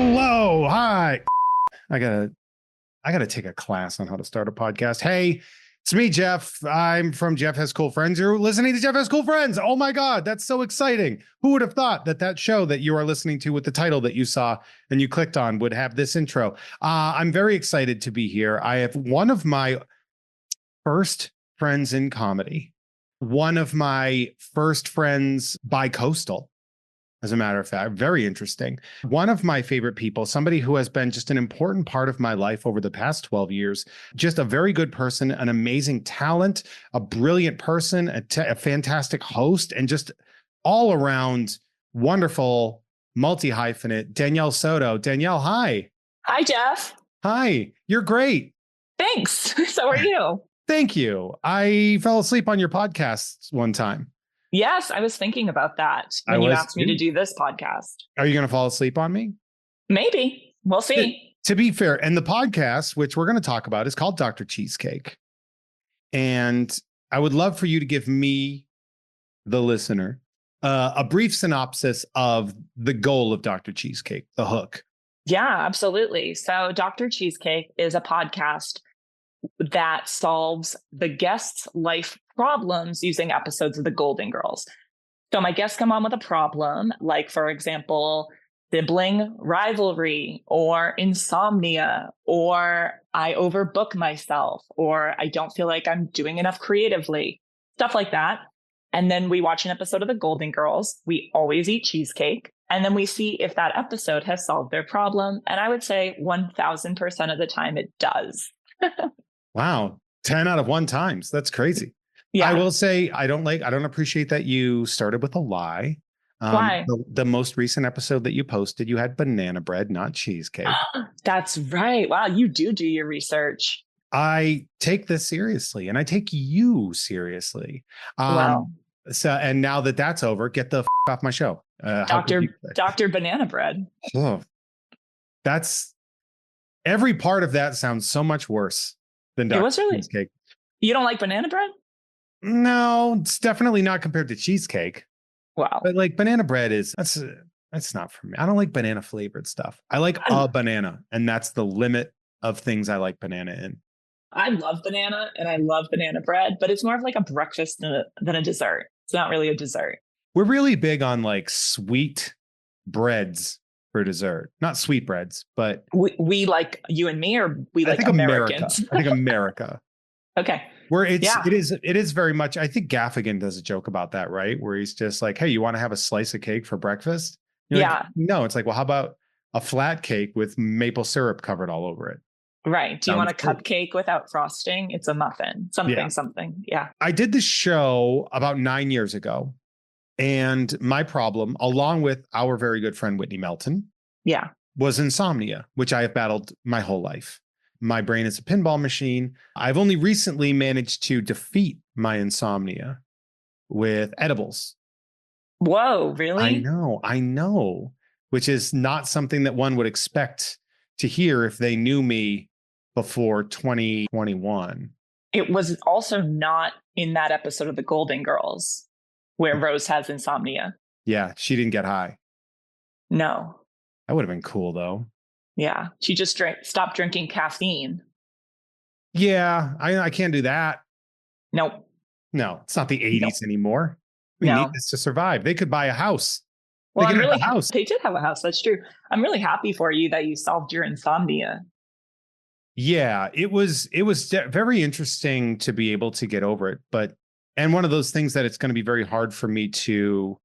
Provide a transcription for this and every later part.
Hello. Hi. I gotta take a class on how to start a podcast. Hey, it's me, Jeff. I'm from Jeff Has Cool Friends. You're listening to Jeff Has Cool Friends. Oh my God, that's so exciting. Who would have thought that show that you are listening to with the title that you saw and you clicked on would have this intro? I'm very excited to be here. I have one of my first friends in comedy, one of my first friends bi-coastal. As a matter of fact, very interesting. One of my favorite people, somebody who has been just an important part of my life over the past 12 years, just a very good person, an amazing talent, a brilliant person, a fantastic host, and just all around wonderful multi-hyphenate, Danielle Soto. Danielle, hi. Hi, Jeff. Hi, you're great. Thanks. So are you? Thank you. I fell asleep on your podcast one time. Yes, I was thinking about that when you asked me to do this podcast. Are you going to fall asleep on me? Maybe. We'll see. To be fair, and the podcast, which we're going to talk about, is called Dr. Cheesecake. And I would love for you to give me, the listener, a brief synopsis of the goal of Dr. Cheesecake, the hook. Yeah, absolutely. So Dr. Cheesecake is a podcast that solves the guest's life problems using episodes of the Golden Girls. So my guests come on with a problem, like, for example, sibling rivalry or insomnia, or I overbook myself, or I don't feel like I'm doing enough creatively, stuff like that. And then we watch an episode of the Golden Girls. We always eat cheesecake. And then we see if that episode has solved their problem. And I would say 1000% of the time it does. Wow. 10 out of 1 times. That's crazy. Yeah. I will say, I don't appreciate that you started with a lie. Why? The most recent episode that you posted, you had banana bread, not cheesecake. That's right. Wow. You do your research. I take this seriously, and I take you seriously. Wow. So, and now that that's over, get the off my show. Dr. Banana Bread. Oh, that's every part of that sounds so much worse than Dr. Cheesecake. You don't like banana bread? No, it's definitely not compared to cheesecake. Wow. But like banana bread that's not for me. I don't like banana flavored stuff. I like a banana, and that's the limit of things I like banana in. I love banana and I love banana bread, but it's more of like a breakfast than a dessert. It's not really a dessert. We're really big on like sweet breads for dessert. Not sweet breads, but we like you and me, or we like Americans? I think America. Okay. Where it is very much, I think Gaffigan does a joke about that, right? Where he's just like, hey, you want to have a slice of cake for breakfast? You're like, no, it's like, well, how about a flat cake with maple syrup covered all over it? Right. Do you want a cupcake without frosting? It's a muffin. Something. Yeah. I did this show about 9 years ago. And my problem, along with our very good friend Whitney Melton, was insomnia, which I have battled my whole life. My brain is a pinball machine. I've only recently managed to defeat my insomnia with edibles. Whoa, really? I know, which is not something that one would expect to hear if they knew me before 2021. It was also not in that episode of the Golden Girls where Rose has insomnia. Yeah, she didn't get high. No. That would have been cool, though. Yeah, she just stopped drinking caffeine. Yeah, I can't do that. Nope. No, it's not the 80s anymore. We need this to survive. They could buy a house. Well, they did have a house. That's true. I'm really happy for you that you solved your insomnia. Yeah, it was very interesting to be able to get over it. And one of those things that it's going to be very hard for me to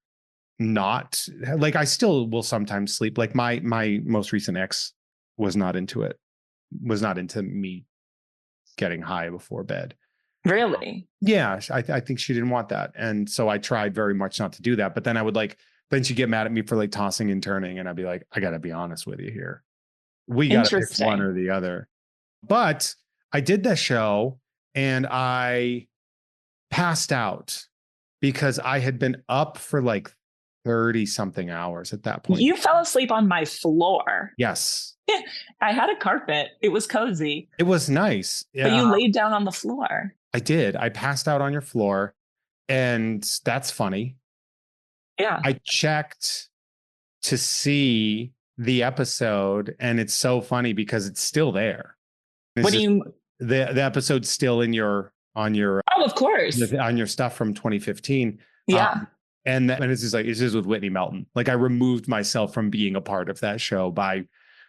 not, like, I still will sometimes sleep. Like my most recent ex was not into it, was not into me getting high before bed. Really? Yeah, I think she didn't want that. And so I tried very much not to do that. But then I would then she'd get mad at me for like tossing and turning. And I'd be like, I got to be honest with you here. We got to pick one or the other. But I did that show and I passed out because I had been up for like 30 something hours at that point. You fell asleep on my floor. Yes. I had a carpet. It was cozy. It was nice. But you laid down on the floor. I did. I passed out on your floor, and that's funny. Yeah. I checked to see the episode, and it's so funny because it's still there. It's What do just you? the episode's still in your Oh, of course. on your stuff from 2015. Yeah. And it's just like it's just with Whitney Melton. Like I removed myself from being a part of that show by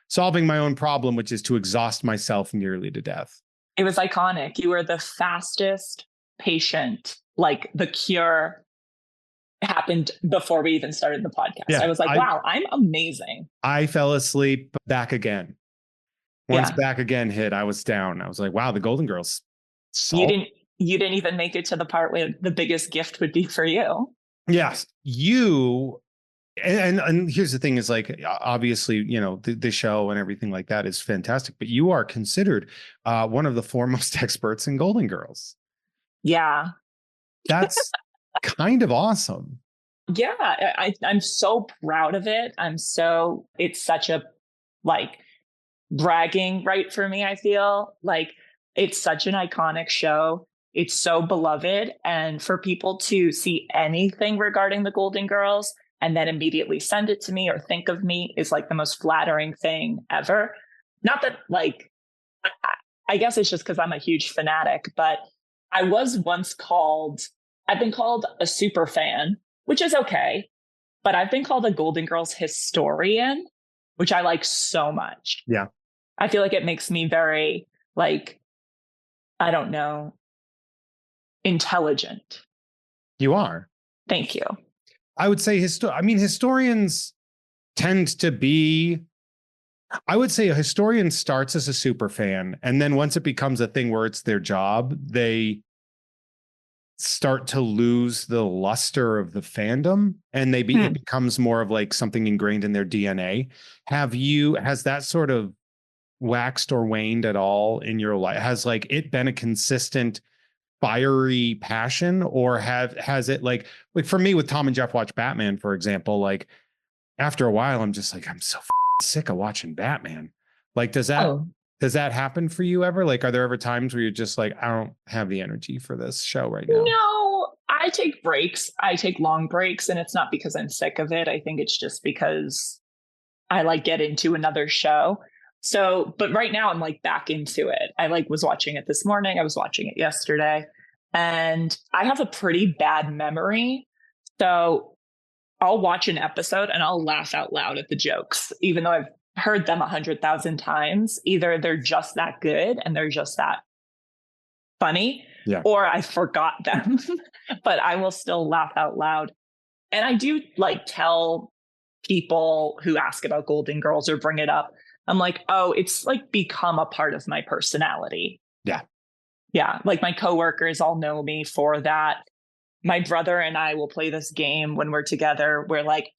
solving my own problem, which is to exhaust myself nearly to death. It was iconic. You were the fastest patient. Like the cure happened before we even started the podcast. Yeah, I was like, wow, I'm amazing. I fell asleep back again. Once Yeah. back again hit, I was down. I was like, wow, the Golden Girls. You didn't even make it to the part where the biggest gift would be for you. Yes, you and here's the thing is like obviously the show and everything like that is fantastic, but you are considered one of the foremost experts in Golden Girls. Yeah. That's kind of awesome. Yeah, I'm so proud of it. It's such a like bragging right for me. I feel like it's such an iconic show. It's so beloved. And for people to see anything regarding the Golden Girls and then immediately send it to me or think of me is like the most flattering thing ever. Not that like, I guess it's just because I'm a huge fanatic, but I've been called a super fan, which is okay, but I've been called a Golden Girls historian, which I like so much. Yeah. I feel like it makes me very like, I don't know, intelligent. You are. Thank you. I would say historians tend to be, I would say a historian starts as a super fan, and then once it becomes a thing where it's their job, they start to lose the luster of the fandom, and it becomes more of like something ingrained in their DNA. Has that sort of waxed or waned at all in your life? Has like it been a consistent fiery passion, or has it like for me with Tom and Jeff watch Batman, for example, like after a while I'm just like I'm so sick of watching Batman. Like does that happen for you ever? Like are there ever times where you're just like I don't have the energy for this show right now? No, I take breaks. I take long breaks, and it's not because I'm sick of it. I think it's just because I like get into another show. So, but right now I'm like back into it. I like was watching it this morning. I was watching it yesterday, and I have a pretty bad memory. So I'll watch an episode and I'll laugh out loud at the jokes, even though I've heard them 100,000 times. Either they're just that good and they're just that funny, or I forgot them, but I will still laugh out loud. And I do like tell people who ask about Golden Girls or bring it up, I'm like, oh, it's like become a part of my personality. Yeah. Yeah. Like my coworkers all know me for that. My brother and I will play this game when we're together where like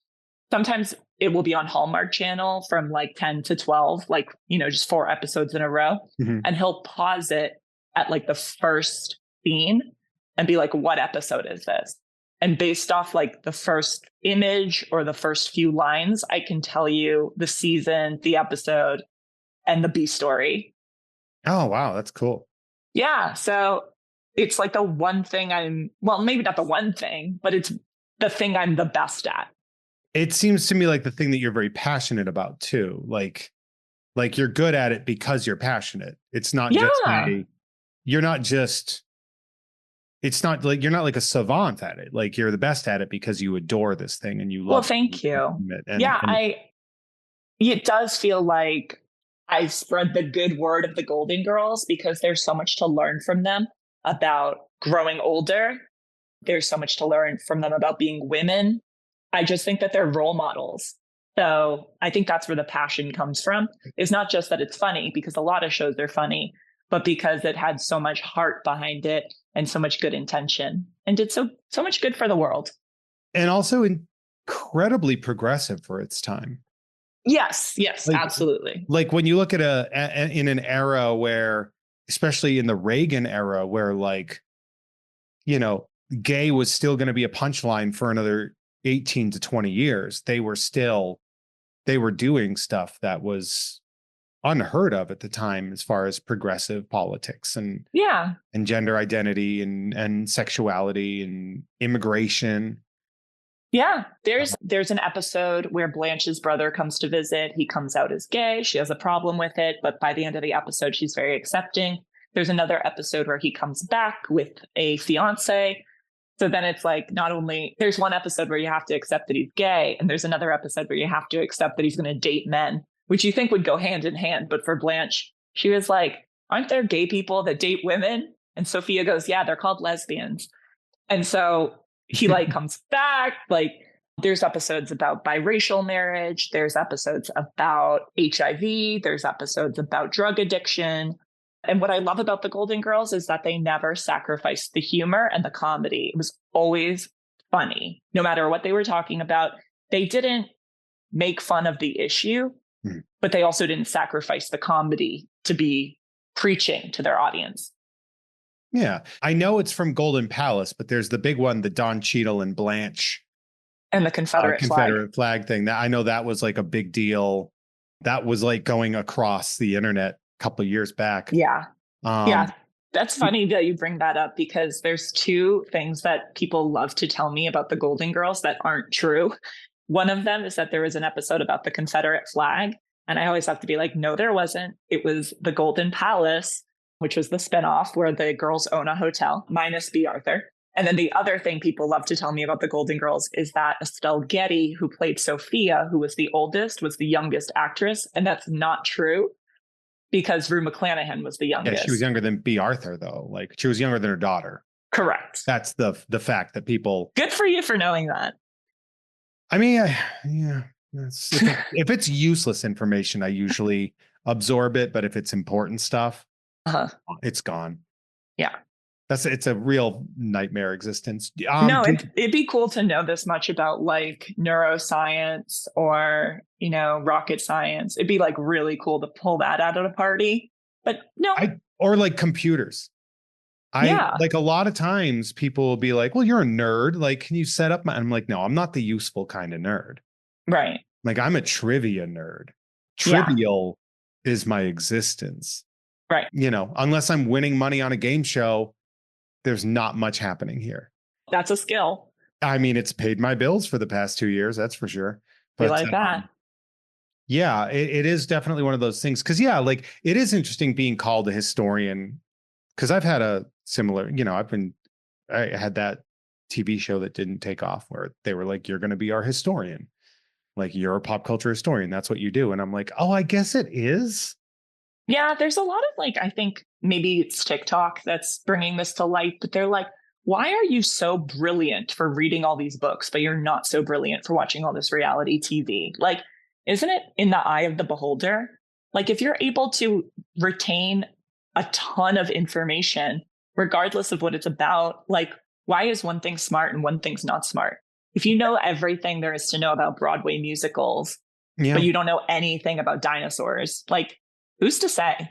sometimes it will be on Hallmark Channel from like 10 to 12, like, just 4 episodes in a row. Mm-hmm. And he'll pause it at like the first scene and be like, what episode is this? And based off like the first image or the first few lines, I can tell you the season, the episode, and the B story. Oh, wow. That's cool. Yeah. So it's like the one thing maybe not the one thing, but it's the thing I'm the best at. It seems to me like the thing that you're very passionate about too. Like you're good at it because you're passionate. It's not it's not like you're not like a savant at it. Like you're the best at it because you adore this thing and you love it. Well, thank you. It does feel like I've spread the good word of the Golden Girls because there's so much to learn from them about growing older. There's so much to learn from them about being women. I just think that they're role models. So I think that's where the passion comes from. It's not just that it's funny, because a lot of shows are funny, but because it had so much heart behind it and so much good intention and did so much good for the world. And also incredibly progressive for its time. Yes, absolutely. Like when you look at in an era where, especially in the Reagan era, where like, gay was still going to be a punchline for another 18 to 20 years. They were doing stuff that was unheard of at the time as far as progressive politics and gender identity and sexuality and immigration. Yeah, there's an episode where Blanche's brother comes to visit. He comes out as gay. She has a problem with it, but by the end of the episode, she's very accepting. There's another episode where he comes back with a fiance. So then it's like, not only there's one episode where you have to accept that he's gay, and there's another episode where you have to accept that he's going to date men, which you think would go hand in hand. But for Blanche, she was like, aren't there gay people that date women? And Sophia goes, yeah, they're called lesbians. And so he like comes back, like there's episodes about biracial marriage, there's episodes about HIV, there's episodes about drug addiction. And what I love about the Golden Girls is that they never sacrificed the humor and the comedy. It was always funny, no matter what they were talking about. They didn't make fun of the issue, but they also didn't sacrifice the comedy to be preaching to their audience. Yeah. I know it's from Golden Palace, but there's the big one, the Don Cheadle and Blanche. And the Confederate flag thing. That I know that was like a big deal. That was like going across the internet a couple of years back. Yeah. Yeah. That's funny that you bring that up, because there's two things that people love to tell me about the Golden Girls that aren't true. One of them is that there was an episode about the Confederate flag. And I always have to be like, no, there wasn't. It was the Golden Palace, which was the spinoff where the girls own a hotel, minus B. Arthur. And then the other thing people love to tell me about the Golden Girls is that Estelle Getty, who played Sophia, who was the oldest, was the youngest actress. And that's not true, because Rue McClanahan was the youngest. Yeah, she was younger than B. Arthur, though. Like, she was younger than her daughter. Correct. That's the fact that people... Good for you for knowing that. I mean, yeah. If it's useless information, I usually absorb it. But if it's important stuff, it's gone. Yeah. It's a real nightmare existence. No, it'd be cool to know this much about like neuroscience or, rocket science. It'd be like really cool to pull that out at a party. But no. Or like computers. Like a lot of times people will be like, well, you're a nerd. Like, can you set up I'm like, no, I'm not the useful kind of nerd. Right. Like, I'm a trivia nerd. Trivial is my existence. Right. Unless I'm winning money on a game show, there's not much happening here. That's a skill. I mean, it's paid my bills for the past 2 years. That's for sure. But like that. Yeah, it is definitely one of those things. Cause like it is interesting being called a historian. Cause I've had a similar, I had that TV show that didn't take off where they were like, you're going to be our historian. Like, you're a pop culture historian. That's what you do. And I'm like, oh, I guess it is. Yeah, there's a lot of I think maybe it's TikTok that's bringing this to light, but they're like, why are you so brilliant for reading all these books, but you're not so brilliant for watching all this reality TV? Like, isn't it in the eye of the beholder? Like, if you're able to retain a ton of information, regardless of what it's about, like, why is one thing smart and one thing's not smart? If you know everything there is to know about Broadway musicals, but you don't know anything about dinosaurs, like, who's to say?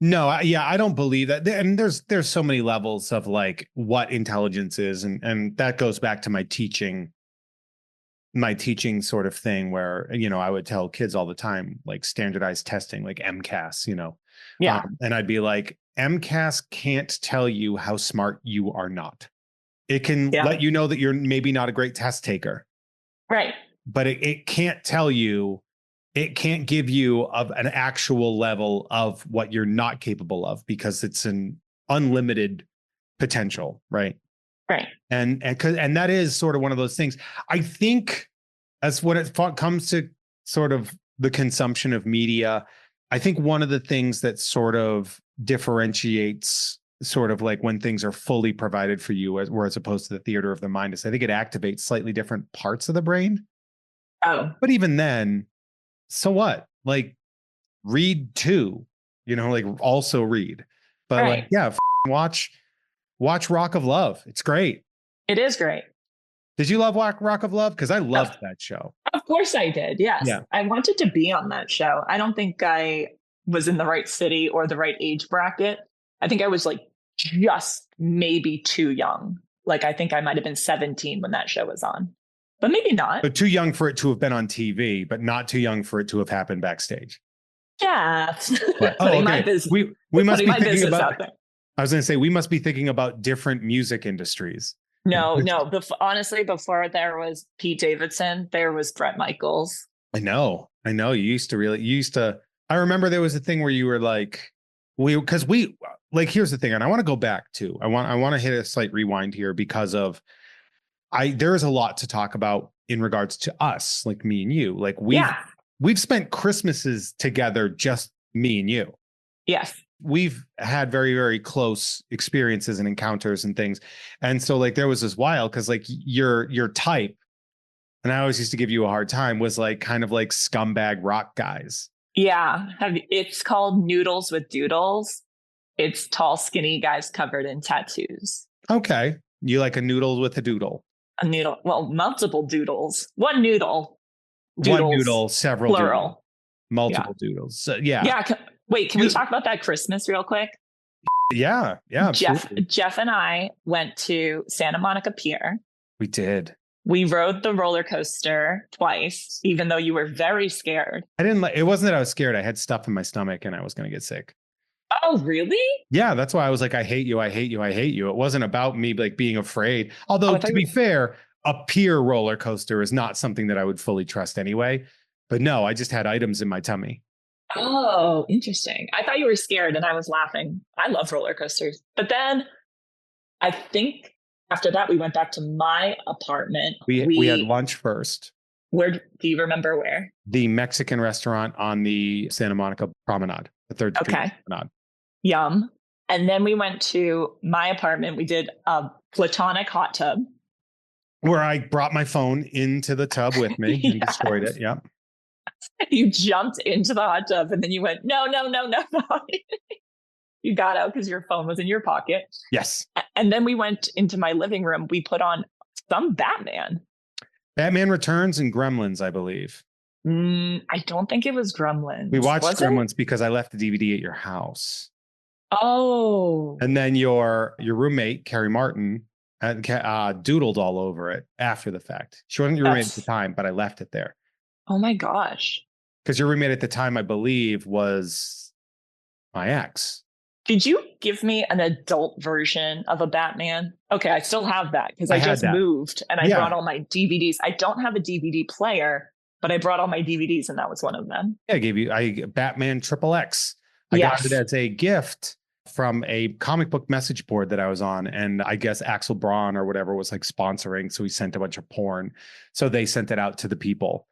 No, I don't believe that. And there's so many levels of like what intelligence is. And that goes back to my teaching sort of thing where, I would tell kids all the time, like standardized testing, like MCAS, Yeah. And I'd be like, MCAS can't tell you how smart you are not. It can let you know that you're maybe not a great test taker. Right. But it can't tell you, it can't give you an actual level of what you're not capable of, because it's an unlimited potential. Right. Right. And that is sort of one of those things. I think as when it comes to sort of the consumption of media, I think one of the things that sort of differentiates sort of like when things are fully provided for you as opposed to the theater of the mind is I think it activates slightly different parts of the brain. Oh. But even then, so what? Like, read too, like also read. But right. Like, watch Rock of Love. It's great. It is great. Did you love Rock of Love? Because I loved that show. Of course I did. Yes. Yeah. I wanted to be on that show. I don't think I was in the right city or the right age bracket. I think I was like just maybe too young. Like, I think I might have been 17 when that show was on, but maybe not. But too young for it to have been on TV, but not too young for it to have happened backstage. Yeah. But, okay. We must be thinking about, I was going to say, we must be thinking about different music industries. No, no. Honestly, before there was Pete Davidson, there was Brett Michaels. I know. I know. You used to, I remember there was a thing where you were like, because we, like, here's the thing. And I want to go back to, I want to hit a slight rewind here because of, there is a lot to talk about in regards to us, like me and you. Like Yeah. we've spent Christmases together, just me and you. Yes. We've had very, very close experiences and encounters and things. And so like there was this wild because like your type, and I always used to give you a hard time, was like kind of like scumbag rock guys. Yeah. It's called Noodles with Doodles. It's tall, skinny guys covered in tattoos. Okay. You like a noodle with a doodle. A noodle. Well, multiple doodles. One noodle. One Doodles. noodle, several Plural. doodles, multiple doodles. So, yeah. Yeah. Wait, can we talk about that Christmas real quick? Yeah. Yeah. Absolutely. Jeff and I went to Santa Monica Pier. We did. We rode the roller coaster twice, even though you were very scared. I didn't like, it wasn't that I was scared. I had stuff in my stomach and I was going to get sick. Oh, really? Yeah. That's why I was like, I hate you. I hate you. I hate you. It wasn't about me like being afraid. Although to be fair, a pier roller coaster is not something that I would fully trust anyway. But no, I just had items in my tummy. Oh, interesting. I thought you were scared and I was laughing. I love roller coasters. But then I think after that, we went back to my apartment. We had lunch first. Where do you remember where? The Mexican restaurant on the Santa Monica Promenade, the third Promenade. Yum. And then we went to my apartment. We did a platonic hot tub. Where I brought my phone into the tub with me and destroyed it. Yep. You jumped into the hot tub and then you went, no. You got out because your phone was in your pocket. Yes. And then we went into my living room. We put on some Batman. Batman Returns and Gremlins, I believe. I don't think it was Gremlins. We watched Gremlins because I left the DVD at your house. Oh. And then your roommate, Carrie Martin, doodled all over it after the fact. She wasn't your roommate at the time, but I left it there. Oh my gosh. Because your roommate at the time, I believe, was my ex. Did you give me an adult version of a Batman? Okay, I still have that because I just moved and I brought all my DVDs. I don't have a DVD player, but I brought all my DVDs and that was one of them. Yeah, I gave you Batman XXX. I got it as a gift from a comic book message board that I was on. And I guess Axel Braun or whatever was like sponsoring. So he sent a bunch of porn. So they sent it out to the people.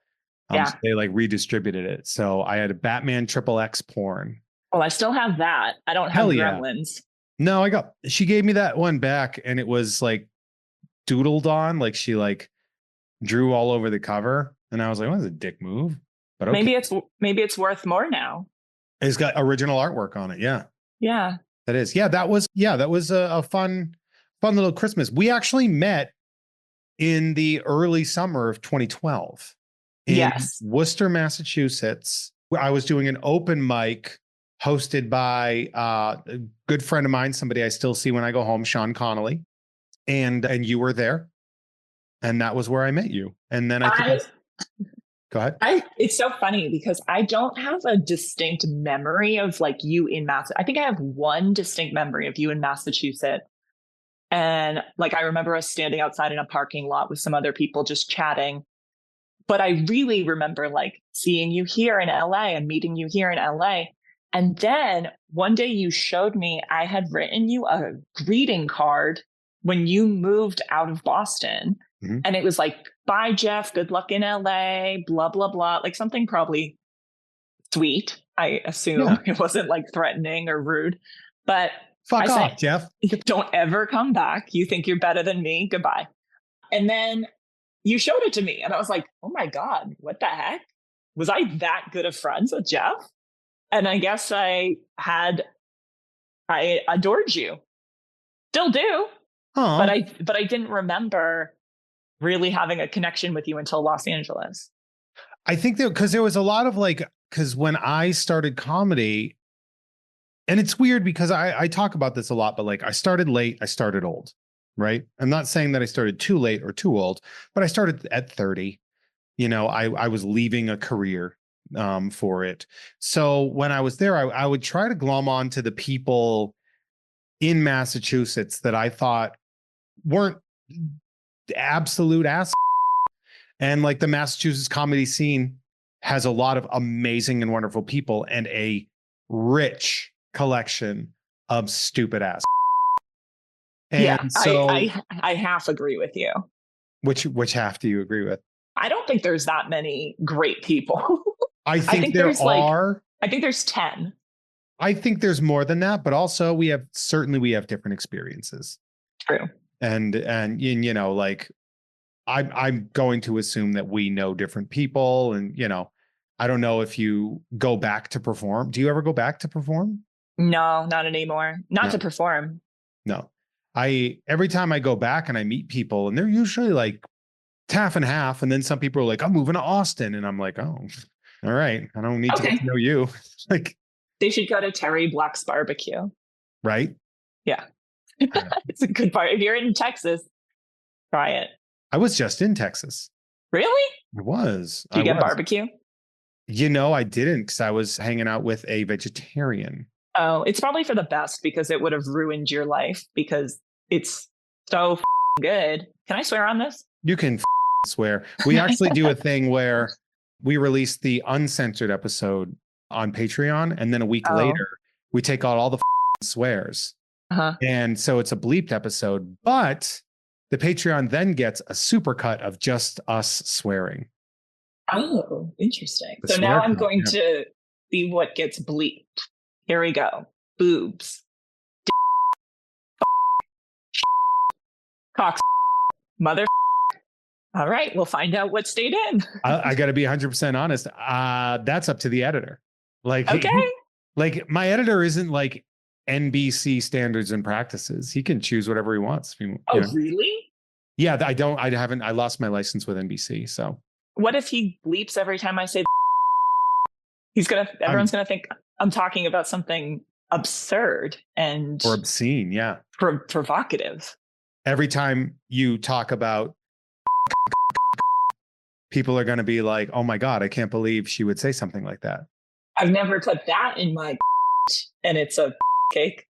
So they like redistributed it. So I had a Batman XXX porn. Oh, I still have that. I don't have Gremlins. No, she gave me that one back and it was like doodled on, like she like drew all over the cover. And I was like, what is a dick move? But okay. Maybe it's worth more now. It's got original artwork on it. Yeah. Yeah. That is. Yeah, that was a fun little Christmas. We actually met in the early summer of 2012 in Worcester, Massachusetts. I was doing an open mic hosted by a good friend of mine, somebody I still see when I go home, Sean Connolly. And you were there. And that was where I met you. And then go ahead. It's so funny because I don't have a distinct memory of like you in I think I have one distinct memory of you in Massachusetts. And like, I remember us standing outside in a parking lot with some other people just chatting. But I really remember like seeing you here in LA and meeting you here in LA. And then one day you showed me, I had written you a greeting card when you moved out of Boston. Mm-hmm. And it was like, bye, Jeff. Good luck in LA, blah, blah, blah. Like something probably sweet. I assume it wasn't like threatening or rude, but fuck off, Jeff. Don't ever come back. You think you're better than me. Goodbye. And then you showed it to me and I was like, oh my God, what the heck? Was I that good of friends with Jeff? And I guess I adored you. Still do. Aww. But I didn't remember really having a connection with you until Los Angeles. I think because there was a lot of like, because when I started comedy, and it's weird because I talk about this a lot, but like I started late, I started old, right? I'm not saying that I started too late or too old, but I started at 30. You know, I was leaving a career for it. So when I was there, I would try to glom on to the people in Massachusetts that I thought weren't absolute ass. And like the Massachusetts comedy scene has a lot of amazing and wonderful people and a rich collection of stupid ass. Yeah, And so I half agree with you. which half do you agree with? I don't think there's that many great people. I I think think there there's like are. I think there's 10. I think there's more than that, but also we have different experiences. True. And you know, like I'm going to assume that we know different people, and you know, I don't know if you go back to perform. Do you ever go back to perform? No, not anymore. Not No. to perform. No. Every time I go back and I meet people, and they're usually like half and half, and then some people are like, I'm moving to Austin, and I'm like, oh, all right, I don't need to get to know you. Like, they should go to Terry Black's barbecue. Right? Yeah. It's a good bar. If you're in Texas, try it. I was just in Texas. Really? I was. Did you get barbecue? You know, I didn't, because I was hanging out with a vegetarian. Oh, it's probably for the best, because it would have ruined your life, because it's so good. Can I swear on this? You can swear. We actually do a thing where we release the uncensored episode on Patreon, and then a week later we take out all the swears. And so it's a bleeped episode, but the Patreon then gets a super cut of just us swearing. Oh, interesting. So now I'm going to see what gets bleeped. Here we go. Boobs. Cox. Mother. All right, we'll find out what stayed in. I got to be 100% honest. That's up to the editor. Like, okay. Like my editor isn't like NBC standards and practices. He can choose whatever he wants. Really? Yeah, I lost my license with NBC. So what if he bleeps every time I say everyone's gonna think I'm talking about something absurd and or obscene, yeah. Provocative. Every time you talk about people are gonna be like, oh my God, I can't believe she would say something like that. I've never put that in my and it's a cake.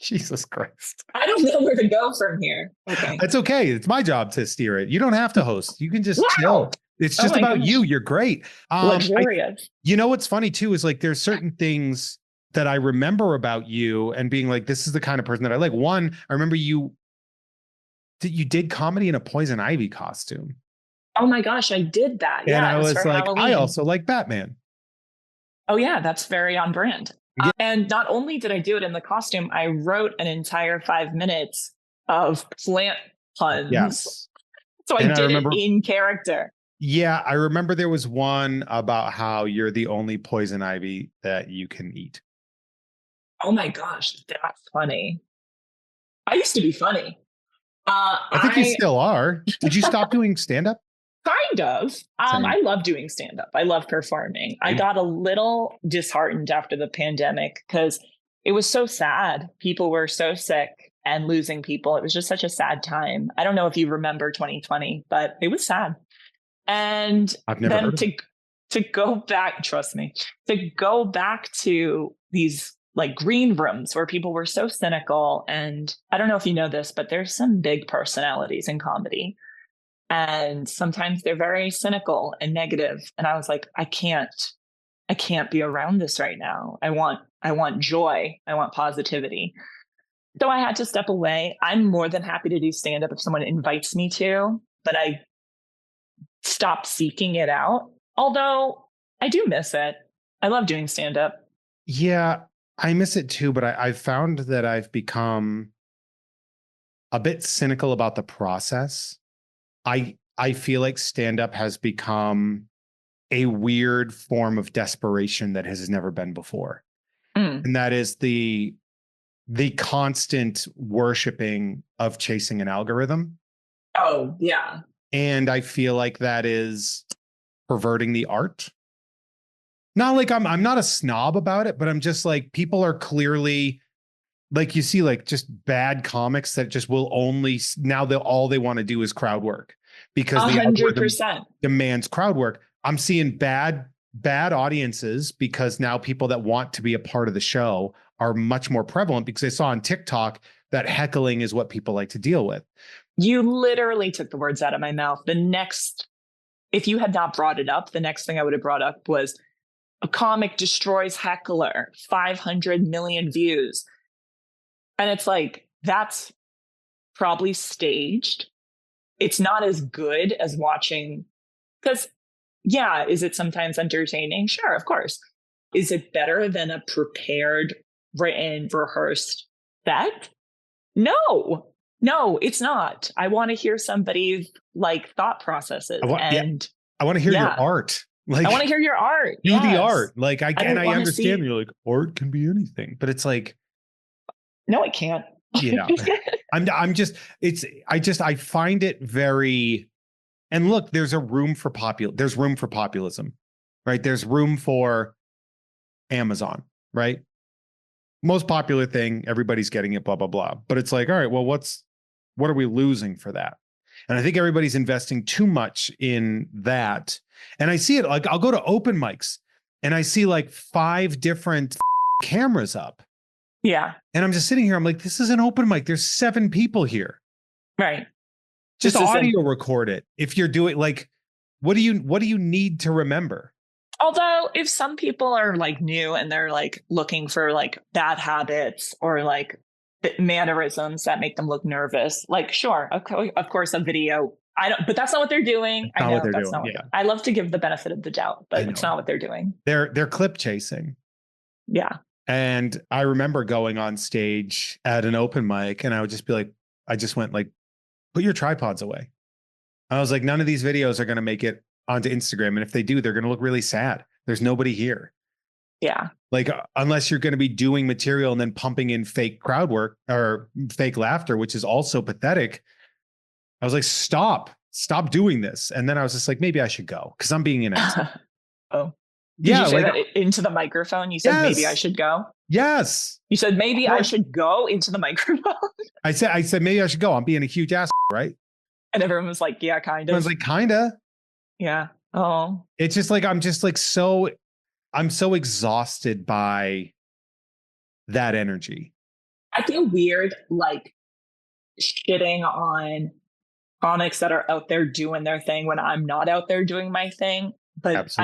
Jesus Christ. I don't know where to go from here. Okay. It's okay. It's my job to steer it. You don't have to host. You can just chill. It's just about you. You're great. Luxurious. You know what's funny too is like there's certain things that I remember about you and being like, this is the kind of person that I like. One, I remember you did comedy in a Poison Ivy costume. Oh my gosh, I did that. And I was like, Halloween. I also like Batman. Oh yeah, that's very on brand. Yeah. And not only did I do it in the costume, I wrote an entire 5 minutes of plant puns. Yes. So I did it in character. Yeah, I remember there was one about how you're the only poison ivy that you can eat. Oh my gosh, that's funny. I used to be funny. I think you still are. Did you stop doing stand-up? Kind of. I love doing stand-up. I love performing. I got a little disheartened after the pandemic because it was so sad. People were so sick and losing people. It was just such a sad time. I don't know if you remember 2020, but it was sad. And I've never heard to go back, trust me, to go back to these like green rooms where people were so cynical. And I don't know if you know this, but there's some big personalities in comedy. And sometimes they're very cynical and negative. And I was like, I can't be around this right now. I want joy. I want positivity. So I had to step away. I'm more than happy to do stand-up if someone invites me to, but I stopped seeking it out. Although I do miss it. I love doing stand-up. Yeah, I miss it too, but I've found that I've become a bit cynical about the process. I feel like stand-up has become a weird form of desperation that has never been before. And that is the constant worshiping of chasing an algorithm. Oh, yeah. And I feel like that is perverting the art. Not like I'm not a snob about it, but I'm just like, people are clearly like, you see like just bad comics that just will only now all they want to do is crowd work because 100% demands crowd work. I'm seeing bad audiences because now people that want to be a part of the show are much more prevalent because I saw on TikTok that heckling is what people like to deal with. You literally took the words out of my mouth. If you had not brought it up, the next thing I would have brought up was a comic destroys heckler, 500 million views. And it's like, that's probably staged. It's not as good as watching, because yeah, is it sometimes entertaining? Sure, of course. Is it better than a prepared, written, rehearsed set? No, no, it's not. I want to hear somebody's like thought processes. I want to hear your art. Like, I want to hear your art. Do the art. Like, I understand see... you're like, art can be anything, but it's like, no, it can't. Yeah. I find it very, and look, there's room for populism, right? There's room for Amazon, right? Most popular thing, everybody's getting it, blah, blah, blah. But it's like, all right, well, what are we losing for that? And I think everybody's investing too much in that. And I see it, like, I'll go to open mics and I see like 5 different cameras up. Yeah. And I'm just sitting here, I'm like, this is an open mic. There's 7 people here. Right. Just audio record it. If you're doing, like, what do you need to remember? Although if some people are like new and they're like looking for like bad habits or like mannerisms that make them look nervous, like, sure, of course, a video. But that's not what they're doing. I know that's not. I love to give the benefit of the doubt, but it's not what they're doing. They're clip chasing. Yeah. And I remember going on stage at an open mic and I would just be like, I just went like, put your tripods away. I was like, none of these videos are going to make it onto Instagram. And if they do, they're going to look really sad. There's nobody here. Yeah. Like, unless you're going to be doing material and then pumping in fake crowd work or fake laughter, which is also pathetic. I was like, stop doing this. And then I was just like, maybe I should go because I'm being an asshole. Oh. Did you say that into the microphone? You said, maybe I should go? Yes. You said, maybe I should go into the microphone? I said, maybe I should go. I'm being a huge asshole, right? And everyone was like, yeah, kind of. I was like, kinda. Yeah. Oh. It's just like, I'm so exhausted by that energy. I feel weird, like, shitting on comics that are out there doing their thing when I'm not out there doing my thing. But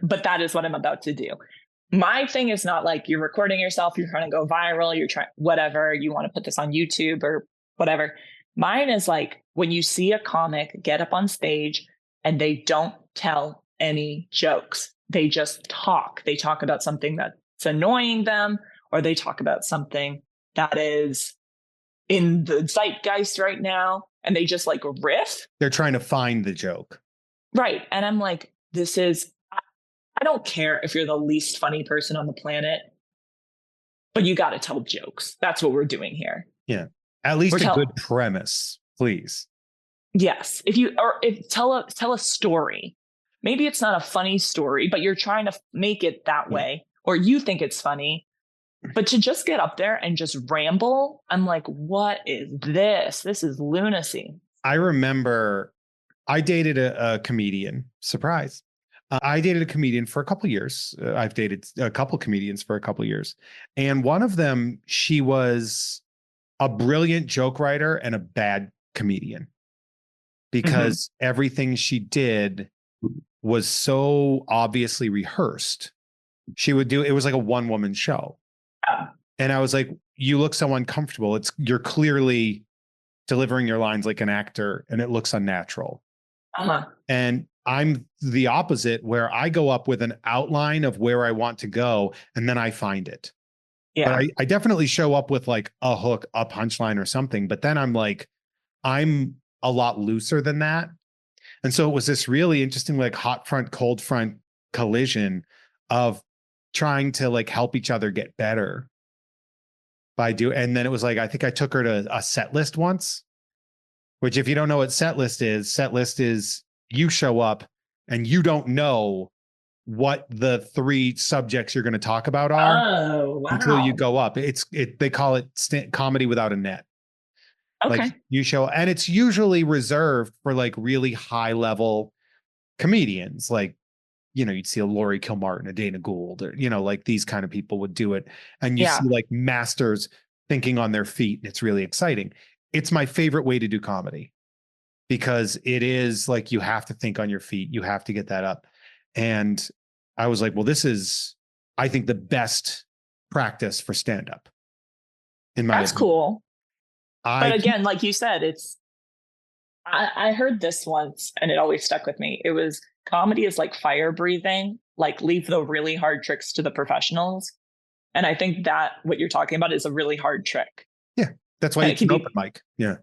but that is what I'm about to do. My thing is not like you're recording yourself, you're trying to go viral, you're trying whatever, you want to put this on YouTube or whatever. Mine is like when you see a comic get up on stage and they don't tell any jokes. They just talk. They talk about something that's annoying them, or they talk about something that is in the zeitgeist right now, and they just like riff. They're trying to find the joke. Right. And I'm like, I don't care if you're the least funny person on the planet, but you got to tell jokes. That's what we're doing here. Yeah. At least a good premise, please. Yes. Tell a story. Maybe it's not a funny story, but you're trying to make it that way, or you think it's funny. But to just get up there and just ramble, I'm like, what is this? This is lunacy. I remember I dated a comedian. Surprise. I dated a comedian for a couple of years. I've dated a couple comedians for a couple of years. And one of them, she was a brilliant joke writer and a bad comedian because everything she did was so obviously rehearsed. It was like a one-woman show. And I was like, you look so uncomfortable. You're clearly delivering your lines like an actor and it looks unnatural. And I'm the opposite, where I go up with an outline of where I want to go and then I find it. Yeah. But I definitely show up with like a hook, a punchline or something. But then I'm like, I'm a lot looser than that. And so it was this really interesting, like hot front, cold front collision of trying to like help each other get better and then it was like, I think I took her to a set list once, which if you don't know what set list is you show up and you don't know what the 3 subjects you're going to talk about are until you go up. They call it comedy without a net. Okay. Like you show, and it's usually reserved for like really high level comedians. Like, you'd see a Laurie Kilmartin, a Dana Gould, or, like these kind of people would do it. And you see like masters thinking on their feet. And it's really exciting. It's my favorite way to do comedy. because it is like you have to think on your feet. You have to get that up. And I was like, well, this is, I think, the best practice for stand up. In my That's opinion. cool. I But again, like you said, I heard this once and it always stuck with me. It was comedy is like fire breathing, like leave the really hard tricks to the professionals. And I think that what you're talking about is a really hard trick. yeah, that's why And it's an open mic. Yeah.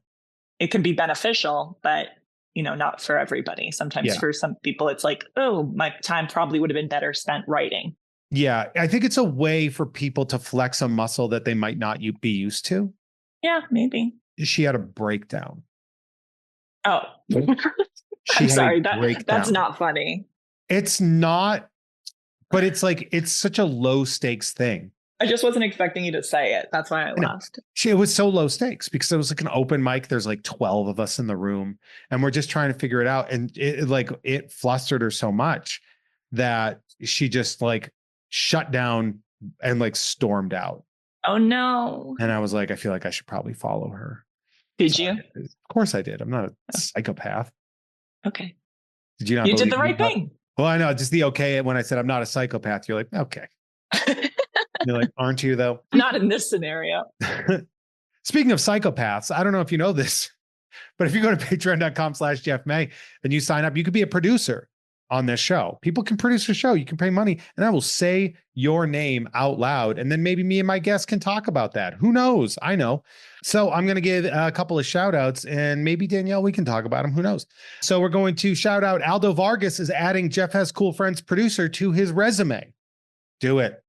it can be beneficial, but not for everybody. Sometimes for some people, it's like, oh, my time probably would have been better spent writing. Yeah. I think it's a way for people to flex a muscle that they might not be used to. Yeah, maybe. She had a breakdown. Oh, I'm sorry. That's not funny. It's not, but it's like, it's such a low stakes thing. I just wasn't expecting you to say it. That's why I laughed. It was so low stakes because it was like an open mic. There's like 12 of us in the room and we're just trying to figure it out. And it flustered her so much that she just like shut down and like stormed out. Oh no. And I was like, I feel like I should probably follow her. Did you? Of course I did. I'm not a psychopath. Okay. Did you not? You did the right thing. Well, I know. Just the okay. When I said I'm not a psychopath, you're like, okay. You're like, aren't you though? Not in this scenario. Speaking of psychopaths, I don't know if you know this, but if you go to patreon.com/Jeff May and you sign up, you could be a producer on this show. People can produce a show. You can pay money and I will say your name out loud. And then maybe me and my guests can talk about that. Who knows? I know. So I'm going to give a couple of shout outs and maybe Danielle, we can talk about them. Who knows? So we're going to shout out Aldo Vargas is adding Jeff Has Cool Friends producer to his resume. Do it.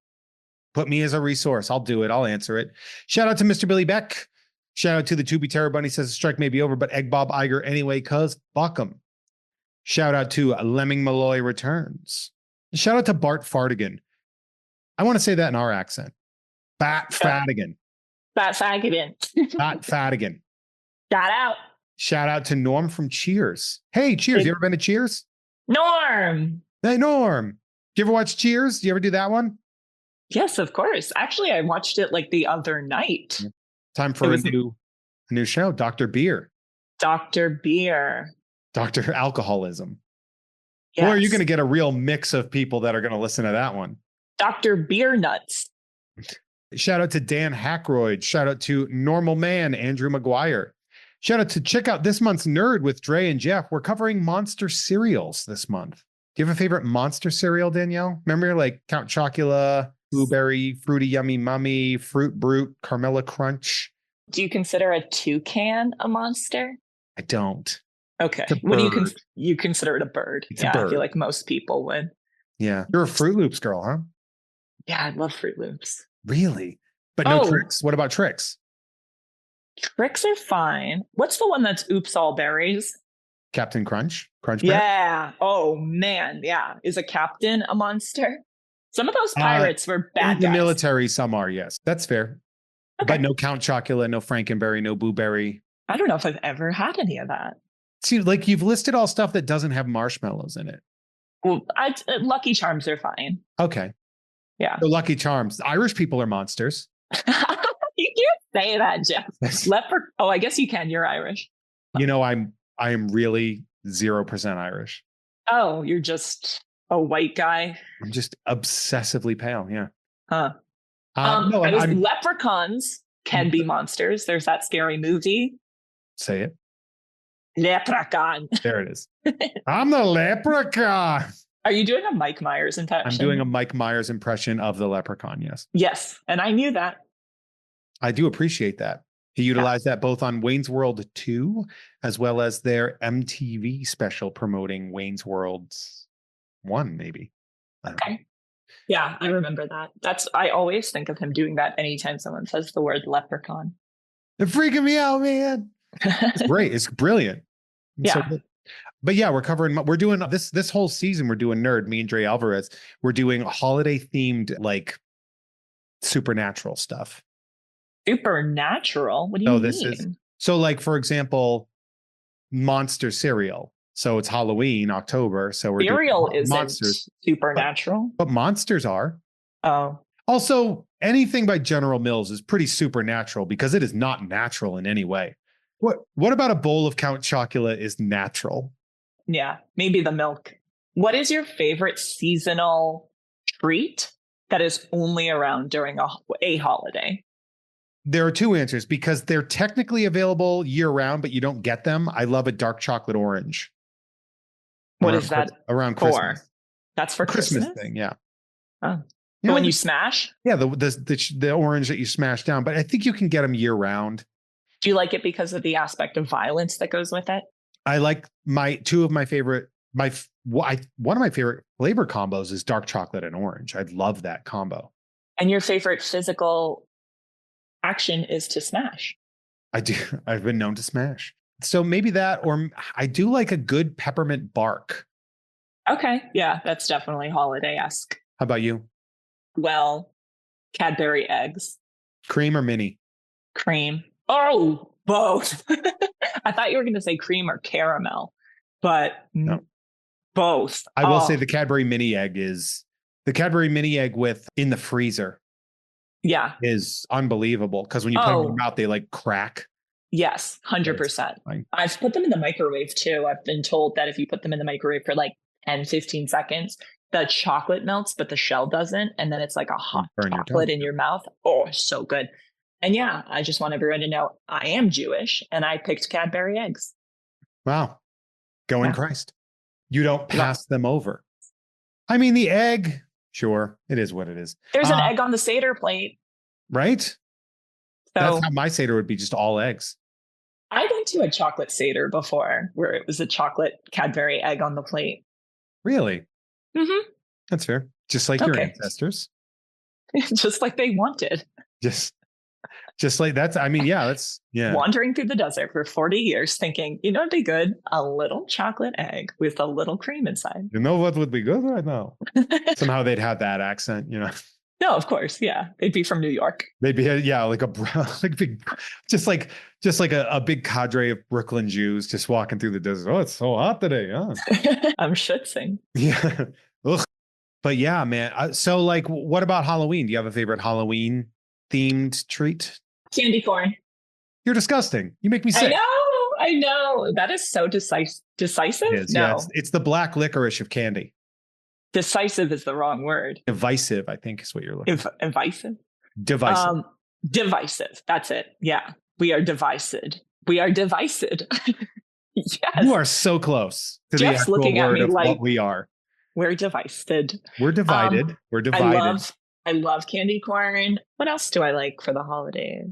Put me as a resource. I'll do it. I'll answer it. Shout out to Mr. Billy Beck. Shout out to the To Be Terror Bunny says the strike may be over, but Egg Bob Iger anyway, cuz fuck him. Shout out to Lemming Malloy Returns. Shout out to Bart Fartigan. I want to say that in our accent. Bat Fadigan. Bat Fadigan. Bat Fadigan. Shout out. Shout out to Norm from Cheers. Hey, Cheers. You ever been to Cheers? Norm. Hey, Norm. Do you ever watch Cheers? Do you ever do that one? Yes, of course. Actually, I watched it like the other night. Time for a new show, Dr. Beer. Dr. Beer. Dr. Alcoholism. Yes. Or are you going to get a real mix of people that are going to listen to that one? Dr. Beer Nuts. Shout out to Dan Hackroyd. Shout out to Normal Man, Andrew McGuire. Shout out to check out this month's Nerd with Dre and Jeff. We're covering monster cereals this month. Do you have a favorite monster cereal, Danielle? Remember like Count Chocula, Blueberry, Fruity Yummy Mummy, Fruit Brute, Carmilla Crunch? Do you consider a toucan a monster? I don't. Okay. What do you consider it a bird? It's a bird. I feel like most people would. Yeah. You're a Fruit Loops girl, huh? Yeah, I love Fruit Loops. Really? But no Tricks. What about Tricks? Tricks are fine. What's the one that's Oops All Berries? Captain Crunch? Crunch Bear? Yeah. Oh man. Yeah. Is a captain a monster? Some of those pirates were bad. In the military, some are, yes. That's fair. Okay. But no Count Chocula, no Frankenberry, no Blueberry. I don't know if I've ever had any of that. See, like you've listed all stuff that doesn't have marshmallows in it. Well, Lucky Charms are fine. Okay. Yeah. So Lucky Charms. Irish people are monsters. You can't say that, Jeff. Oh, I guess you can. You're Irish. I am really 0% Irish. Oh, you're just a white guy. I'm just obsessively pale. Yeah. Huh. No, leprechauns can be monsters. There's that scary movie. Say it. Leprechaun. There it is. I'm the leprechaun. Are you doing a Mike Myers impression? I'm doing a Mike Myers impression of the leprechaun. Yes. Yes. And I knew that. I do appreciate that. He utilized that both on Wayne's World 2, as well as their MTV special promoting Wayne's World 1, maybe. Okay. Yeah, I remember that. I always think of him doing that anytime someone says the word leprechaun. They're freaking me out, man. It's great. It's brilliant. It's yeah. So but yeah, we're doing this whole season. We're doing Nerd, me and Dre Alvarez. We're doing holiday themed, like supernatural stuff. Supernatural? What do you mean? So like, for example, monster cereal. So it's Halloween, October. So we're cereal doing isn't monsters. Supernatural. But monsters are. Oh. Also, anything by General Mills is pretty supernatural because it is not natural in any way. What about a bowl of Count Chocula is natural? Yeah, maybe the milk. What is your favorite seasonal treat that is only around during a holiday? There are two answers because they're technically available year round, but you don't get them. I love a dark chocolate orange What is that around for? Christmas. That's for Christmas Christmas? thing, yeah. Oh. Yeah, When you smash? yeah, the orange that you smash down, but I think you can get them year round. Do you like it because of the aspect of violence that goes with it? I like two of my favorite one of my favorite flavor combos is dark chocolate and orange. I love that combo. And your favorite physical action is to smash. I do. I've been known to smash. So maybe that, or I do like a good peppermint bark. Okay. Yeah, that's definitely holiday-esque. How about you? Well, Cadbury eggs. Cream or mini? Cream. Oh, both. I thought you were going to say cream or caramel, but no. Both. I will say the Cadbury mini egg with in the freezer. Yeah. Is unbelievable because when you put them in your mouth, they like crack. Yes, 100%. I've put them in the microwave too. I've been told that if you put them in the microwave for like 10, 15 seconds, the chocolate melts, but the shell doesn't. And then it's like a hot chocolate in your mouth. Oh, so good. And yeah, I just want everyone to know I am Jewish and I picked Cadbury eggs. Wow. Go in Christ. You don't pass them over. I mean, the egg, sure, it is what it is. There's an egg on the Seder plate. Right? So, that's how my Seder would be, just all eggs. I went to a chocolate Seder before where it was a chocolate Cadbury egg on the plate. Really? Mm-hmm. That's fair. Just like your ancestors. Just like they wanted. Just like that's, I mean, yeah, that's, yeah. Wandering through the desert for 40 years thinking, you know what'd be good? A little chocolate egg with a little cream inside. You know what would be good right now? Somehow they'd have that accent, you know? No, of course. Yeah. They'd be from New York. They'd be, yeah, like big, just like a big cadre of Brooklyn Jews just walking through the desert. Oh, it's so hot today, huh? I'm schwitzing. Yeah. Ugh. But yeah, man. So like, what about Halloween? Do you have a favorite Halloween themed treat? Candy corn. You're disgusting. You make me sick. I know. That is so decisive. It is, no. Yeah, it's the black licorice of candy. Decisive is the wrong word. Divisive, I think, is what you're looking for. Divisive? Divisive. Divisive. That's it. Yeah. We are divided. We are divided. Yes. You are so close to Jeff's the actual looking word at me of like what we are. We're divided. We're divided. We're divided. I love candy corn. What else do I like for the holidays?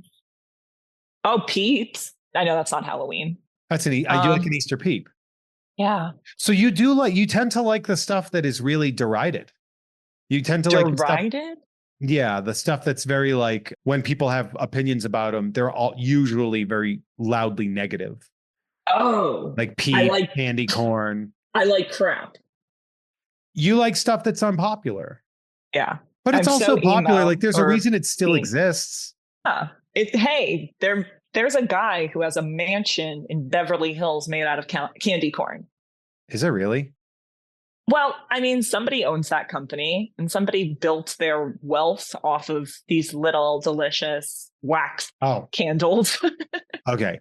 Oh, Peeps. I know that's not Halloween. That's I do like an Easter peep. Yeah. So you tend to like the stuff that is really derided. You tend to like derided? Yeah, the stuff that's very like when people have opinions about them, they're all usually very loudly negative. Oh. Like peep, candy corn. I like crap. You like stuff that's unpopular. Yeah. But it's also popular. Like there's a reason it still exists. Yeah. Hey, there's a guy who has a mansion in Beverly Hills made out of candy corn. Is there really? Well, I mean, somebody owns that company and somebody built their wealth off of these little delicious wax candles. Okay.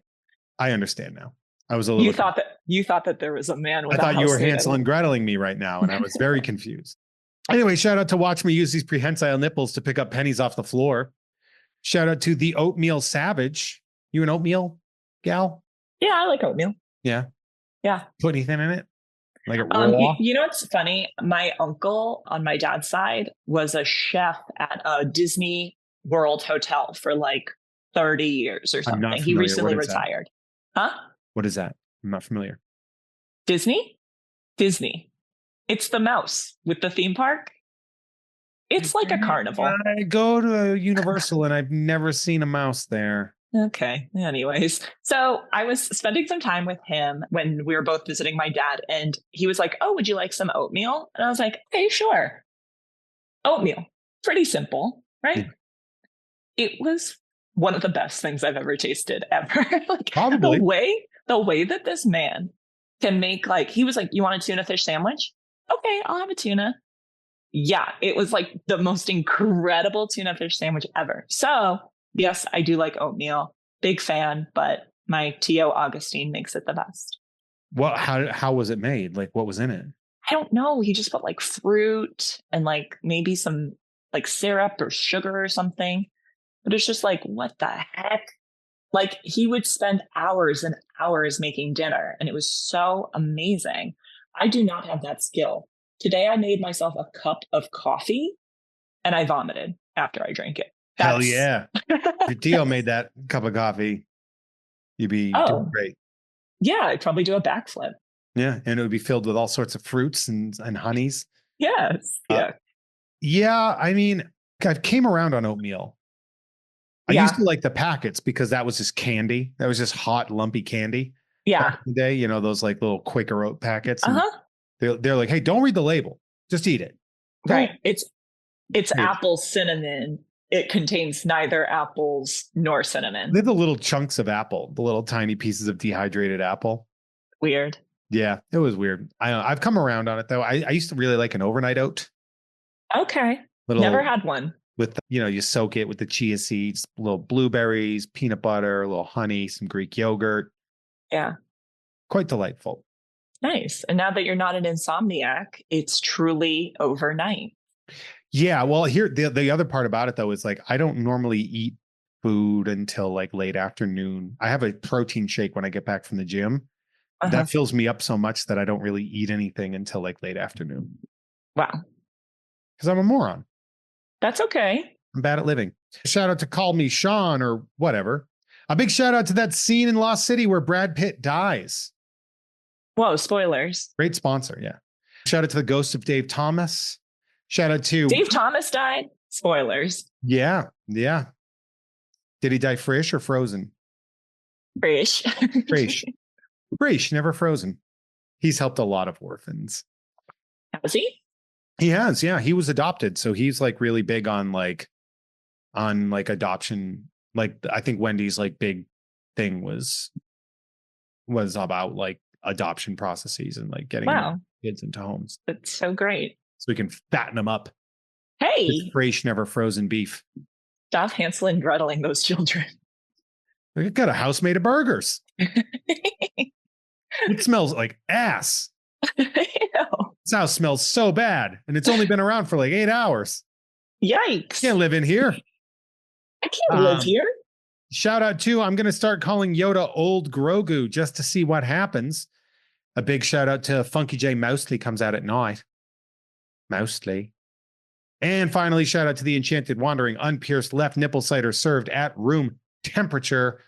I understand now. I was a little. You thought that there was a man with I thought you were Hansel and Greteling me right now, and I was very confused. Anyway, shout out to Watch Me Use These Prehensile Nipples to pick up pennies off the floor. Shout out to the Oatmeal Savage. You an oatmeal gal? Yeah, I like oatmeal. Yeah. Yeah. Put anything in it? Like a raw? You know what's funny? My uncle on my dad's side was a chef at a Disney World hotel for like 30 years or something. He recently retired. Huh? What is that? I'm not familiar. Disney. It's the mouse with the theme park. It's like a carnival. I go to Universal and I've never seen a mouse there. Okay. Anyways, so I was spending some time with him when we were both visiting my dad, and he was like, "Oh, would you like some oatmeal?" And I was like, "Okay, sure." Oatmeal, pretty simple, right? Yeah. It was one of the best things I've ever tasted ever. Like probably the way that this man can make, like, he was like, "You want a tuna fish sandwich?" Okay, I'll have a tuna. Yeah, it was like the most incredible tuna fish sandwich ever. So yes, I do like oatmeal. Big fan, but My T.O. Augustine makes it the best. What? How was it made? Like, what was in it? I don't know. He just put like fruit and like maybe some like syrup or sugar or something. But it's just like, what the heck? Like he would spend hours and hours making dinner, and it was so amazing. I do not have that skill. Today I made myself a cup of coffee and I vomited after I drank it. Hell That's yeah. If Dio made that cup of coffee, you'd be doing great. Yeah, I'd probably do a backflip. Yeah. And it would be filled with all sorts of fruits and honeys. Yes. Yeah. Yeah. I mean, I came around on oatmeal. I used to like the packets because that was just candy. That was just hot, lumpy candy. Yeah. Back in the day, those like little Quaker oat packets. Uh-huh. They're like, hey, don't read the label. Just eat it. Right. It's apple cinnamon. It contains neither apples nor cinnamon. They're the little chunks of apple, the little tiny pieces of dehydrated apple. Weird. Yeah, it was weird. I've come around on it though. I used to really like an overnight oat. Okay. Never had one. With, you soak it with the chia seeds, little blueberries, peanut butter, a little honey, some Greek yogurt. Yeah. Quite delightful. Nice. And now that you're not an insomniac, it's truly overnight. Yeah. Well, here, the other part about it though, is like, I don't normally eat food until like late afternoon. I have a protein shake when I get back from the gym. That fills me up so much that I don't really eat anything until like late afternoon. Wow. Because I'm a moron. That's okay. I'm bad at living. Shout out to Call Me Sean or whatever. A big shout out to that scene in Lost City where Brad Pitt dies. Whoa, spoilers. Great sponsor, yeah. Shout out to the ghost of Dave Thomas. Shout out to... Dave Thomas died? Spoilers. Yeah. Did he die fresh or frozen? Fresh. Fresh, never frozen. He's helped a lot of orphans. Has he? He has, yeah. He was adopted, so he's like really big on adoption. Like I think Wendy's like big thing was about like adoption processes and like getting kids into homes. That's so great. So we can fatten them up. Hey, with fresh, never frozen beef. Stop Hansel and Greteling those children. We got a house made of burgers. It smells like ass. This house smells so bad, and it's only been around for like 8 hours. Yikes. Can't live in here. I can't live here. Shout out to, I'm going to start calling Yoda Old Grogu just to see what happens. A big shout out to Funky J Mousley comes out at night. Mousley. And finally, shout out to the Enchanted Wandering Unpierced Left Nipple Cider served at room temperature.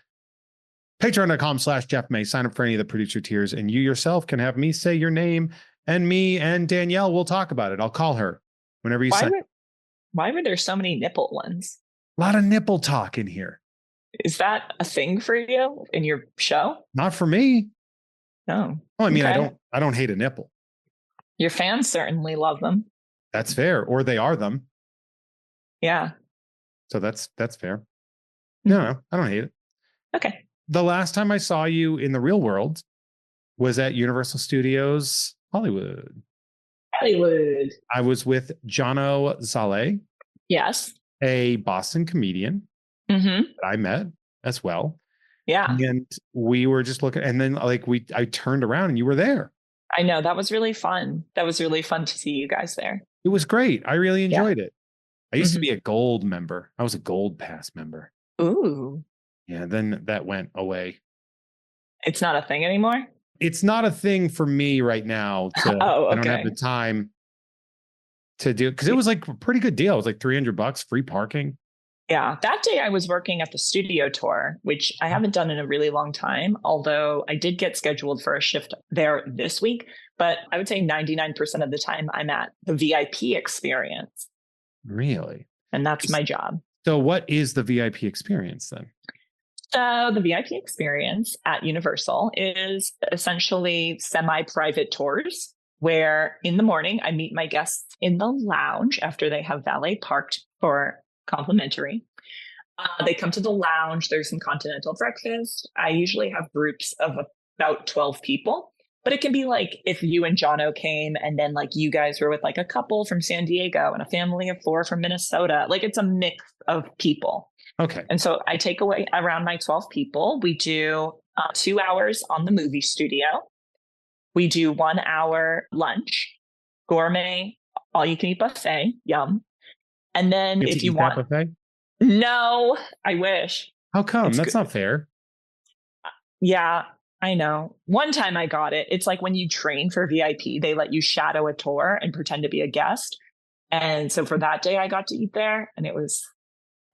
Patreon.com/Jeff May. Sign up for any of the producer tiers, and you yourself can have me say your name, and me and Danielle will talk about it. I'll call her whenever you say. Why were there so many nipple ones? A lot of nipple talk in here. Is that a thing for you in your show? Not for me. No. Oh, I mean, okay. I don't hate a nipple. Your fans certainly love them. That's fair. Or they are them. Yeah. So that's fair. No, I don't hate it. Okay. The last time I saw you in the real world was at Universal Studios Hollywood. I was with Jono Zale. Yes. A Boston comedian that I met as well. Yeah. And we were just looking, and then I turned around and you were there. I know. That was really fun. That was really fun to see you guys there. It was great. I really enjoyed it. I used to be a gold member. I was a gold pass member. Ooh. Yeah. Then that went away. It's not a thing anymore? It's not a thing for me right now. I don't have the time to do it because it was like a pretty good deal. It was like $300, free parking. Yeah. That day I was working at the studio tour, which I haven't done in a really long time, although I did get scheduled for a shift there this week. But I would say 99% of the time I'm at the VIP experience. Really? And that's my job. So what is the VIP experience then? So the VIP experience at Universal is essentially semi-private tours where in the morning I meet my guests in the lounge after they have valet parked for complimentary. They come to the lounge. There's some continental breakfast. I usually have groups of about 12 people, but it can be like if you and Jono came and then like you guys were with like a couple from San Diego and a family of 4 from Minnesota. Like it's a mix of people. Okay. And so I take away around my 12 people. We do 2 hours on the movie studio. We do 1 hour lunch, gourmet, all you can eat buffet, yum. And then You have to if you eat that want, buffet? no, I wish. How come? It's That's good. not fair. Yeah, I know. One time I got it. It's like when you train for VIP, they let you shadow a tour and pretend to be a guest. And so for that day, I got to eat there and it was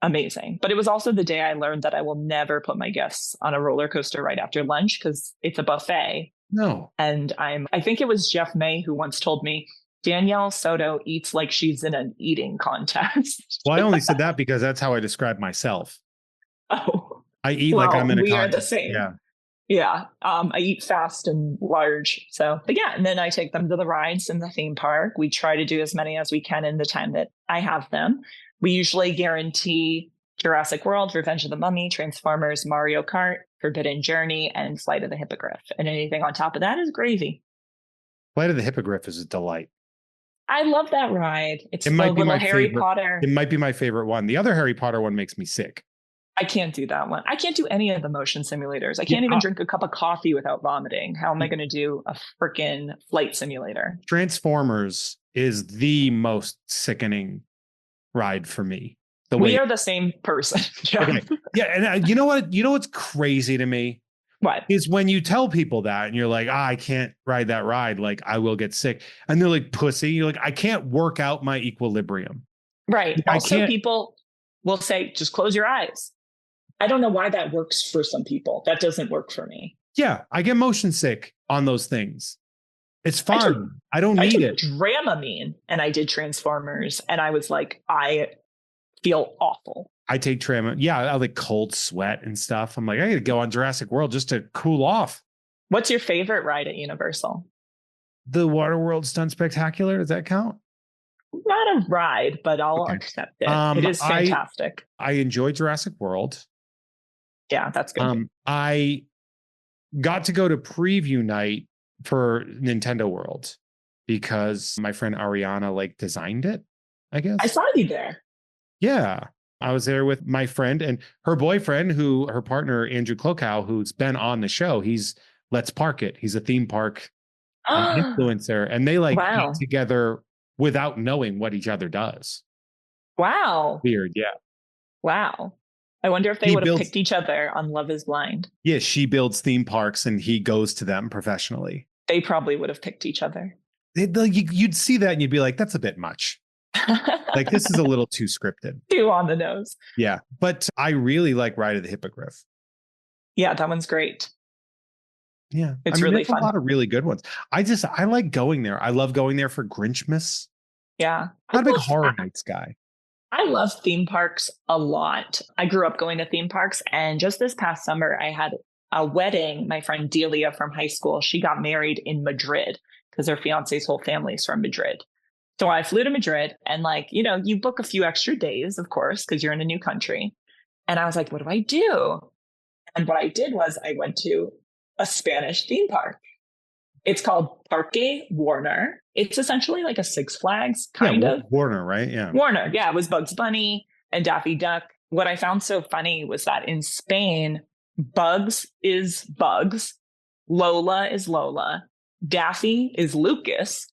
amazing. But it was also the day I learned that I will never put my guests on a roller coaster right after lunch because it's a buffet. No. And I think it was Jeff May who once told me, Danielle Soto eats like she's in an eating contest. Well, I only said that because that's how I describe myself. Oh, I eat like I'm well, in a we are the contest. same. Yeah. Yeah. I eat fast and large. So, but yeah. And then I take them to the rides in the theme park. We try to do as many as we can in the time that I have them. We usually guarantee Jurassic World, Revenge of the Mummy, Transformers, Mario Kart, Forbidden Journey, and Flight of the Hippogriff. And anything on top of that is gravy. Flight of the Hippogriff is a delight. I love that ride. It's It the might be little my Harry favorite. Potter. It might be my favorite one. The other Harry Potter one makes me sick. I can't do that one. I can't do any of the motion simulators. I can't even drink a cup of coffee without vomiting. How am I going to do a freaking flight simulator? Transformers is the most sickening ride for me. We are the same person. Okay. Yeah. And you know what? You know what's crazy to me? What? Is when you tell people that and you're like, I can't ride that ride. Like, I will get sick. And they're like, pussy. You're like, I can't work out my equilibrium. Right. I Also, can't. people will say, just close your eyes. I don't know why that works for some people. That doesn't work for me. Yeah. I get motion sick on those things. It's fine. I don't need it. Dramamine and I did Transformers and I was like, I feel awful. I take Tram. Yeah, I like cold sweat and stuff. I'm like, I got to go on Jurassic World just to cool off. What's your favorite ride at Universal? The Waterworld Stunt Spectacular. Does that count? Not a ride, but I'll accept it. It is fantastic. I enjoy Jurassic World. Yeah, that's good. I got to go to preview night for Nintendo World because my friend Ariana like designed it, I guess. I saw you there. Yeah. I was there with my friend and her boyfriend, her partner, Andrew Klokow, who's been on the show. He's Let's Park It. He's a theme park influencer. And they like get together without knowing what each other does. Wow. Weird. Yeah. Wow. I wonder if they would have picked each other on Love is Blind. Yeah. She builds theme parks and he goes to them professionally. They probably would have picked each other. You'd see that and you'd be like, that's a bit much. Like, this is a little too scripted. Too on the nose. Yeah. But I really like Ride of the Hippogriff. Yeah, that one's great. Yeah. It's really fun. A lot of really good ones. I like going there. I love going there for Grinchmas. Yeah. I'm a big Horror Nights guy. I love theme parks a lot. I grew up going to theme parks. And just this past summer, I had a wedding. My friend Delia from high school, she got married in Madrid because her fiance's whole family is from Madrid. So I flew to Madrid and you book a few extra days, of course, because you're in a new country. And I was like, what do I do? And what I did was I went to a Spanish theme park. It's called Parque Warner. It's essentially like a Six Flags kind of. Warner, right? Yeah. Warner. Yeah. It was Bugs Bunny and Daffy Duck. What I found so funny was that in Spain, Bugs is Bugs. Lola is Lola. Daffy is Lucas.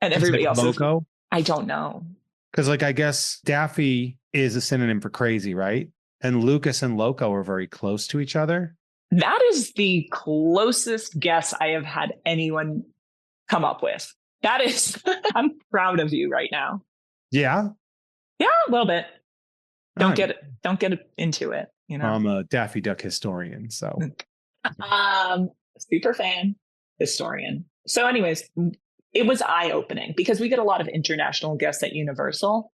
And everybody else Loco? is, I don't know. Because I guess Daffy is a synonym for crazy, right? And Lucas and Loco are very close to each other. That is the closest guess I have had anyone come up with. That is, I'm proud of you right now. Yeah? Yeah, a little bit. Don't get into it. I'm a Daffy Duck historian, so. Super fan, historian. So anyways, it was eye-opening because we get a lot of international guests at Universal.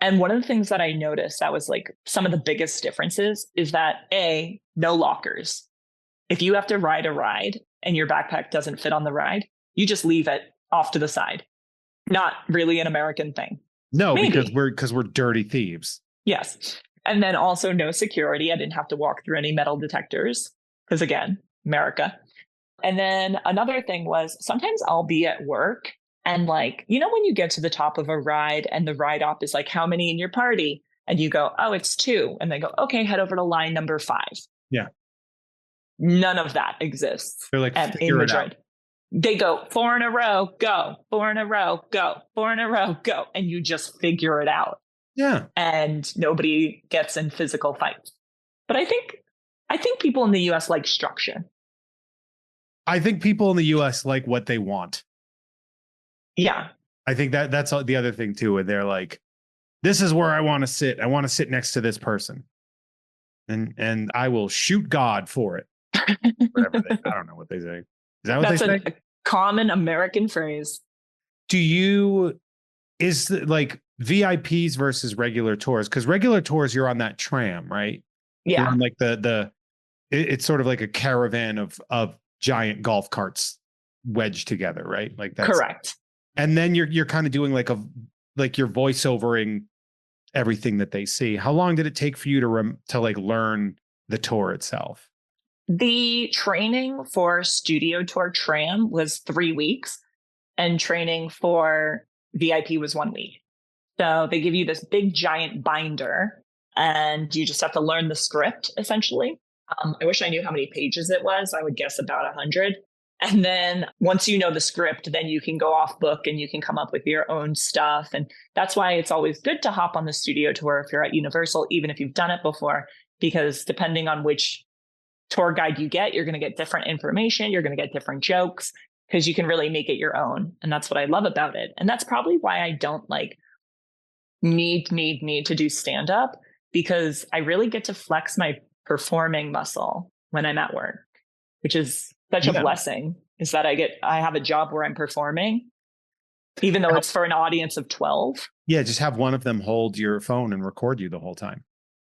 And one of the things that I noticed that was like some of the biggest differences is that no lockers. If you have to ride a ride and your backpack doesn't fit on the ride, you just leave it off to the side. Not really an American thing. No, maybe. because we're dirty thieves. Yes. And then also no security. I didn't have to walk through any metal detectors because again, America. And then another thing was sometimes I'll be at work and when you get to the top of a ride and the ride op is like, how many in your party? And you go, oh, it's 2. And they go, okay, head over to line number 5. Yeah. None of that exists. They're like, And in figure it out. Madrid, they go 4 in a row, go 4 in a row, go 4 in a row, go, and you just figure it out. Yeah. And nobody gets in physical fights. But I think people in the US like structure. I think people in the US like what they want. Yeah. I think that's the other thing too. And they're like, this is where I want to sit. I want to sit next to this person. And I will shoot God for it. Whatever I don't know what they say. Is that what That's they say? a common American phrase. Is like VIPs versus regular tours? Because regular tours, you're on that tram, right? Yeah. You're on like it's sort of like a caravan of giant golf carts wedged together, right? Like that's correct. And then you're kind of doing like you're voiceovering everything that they see. How long did it take for you to like learn the tour itself? The training for studio tour tram was 3 weeks, and training for VIP was 1 week. So they give you this big giant binder, and you just have to learn the script essentially. I wish I knew how many pages it was. I would guess about 100. And then once you know the script, then you can go off book and you can come up with your own stuff. And that's why it's always good to hop on the studio tour if you're at Universal, even if you've done it before, because depending on which tour guide you get, you're going to get different information. You're going to get different jokes because you can really make it your own. And that's what I love about it. And that's probably why I don't like need to do stand up, because I really get to flex my performing muscle when I'm at work, which is such a blessing, is that I have a job where I'm performing, even though it's for an audience of 12. Yeah, just have one of them hold your phone and record you the whole time.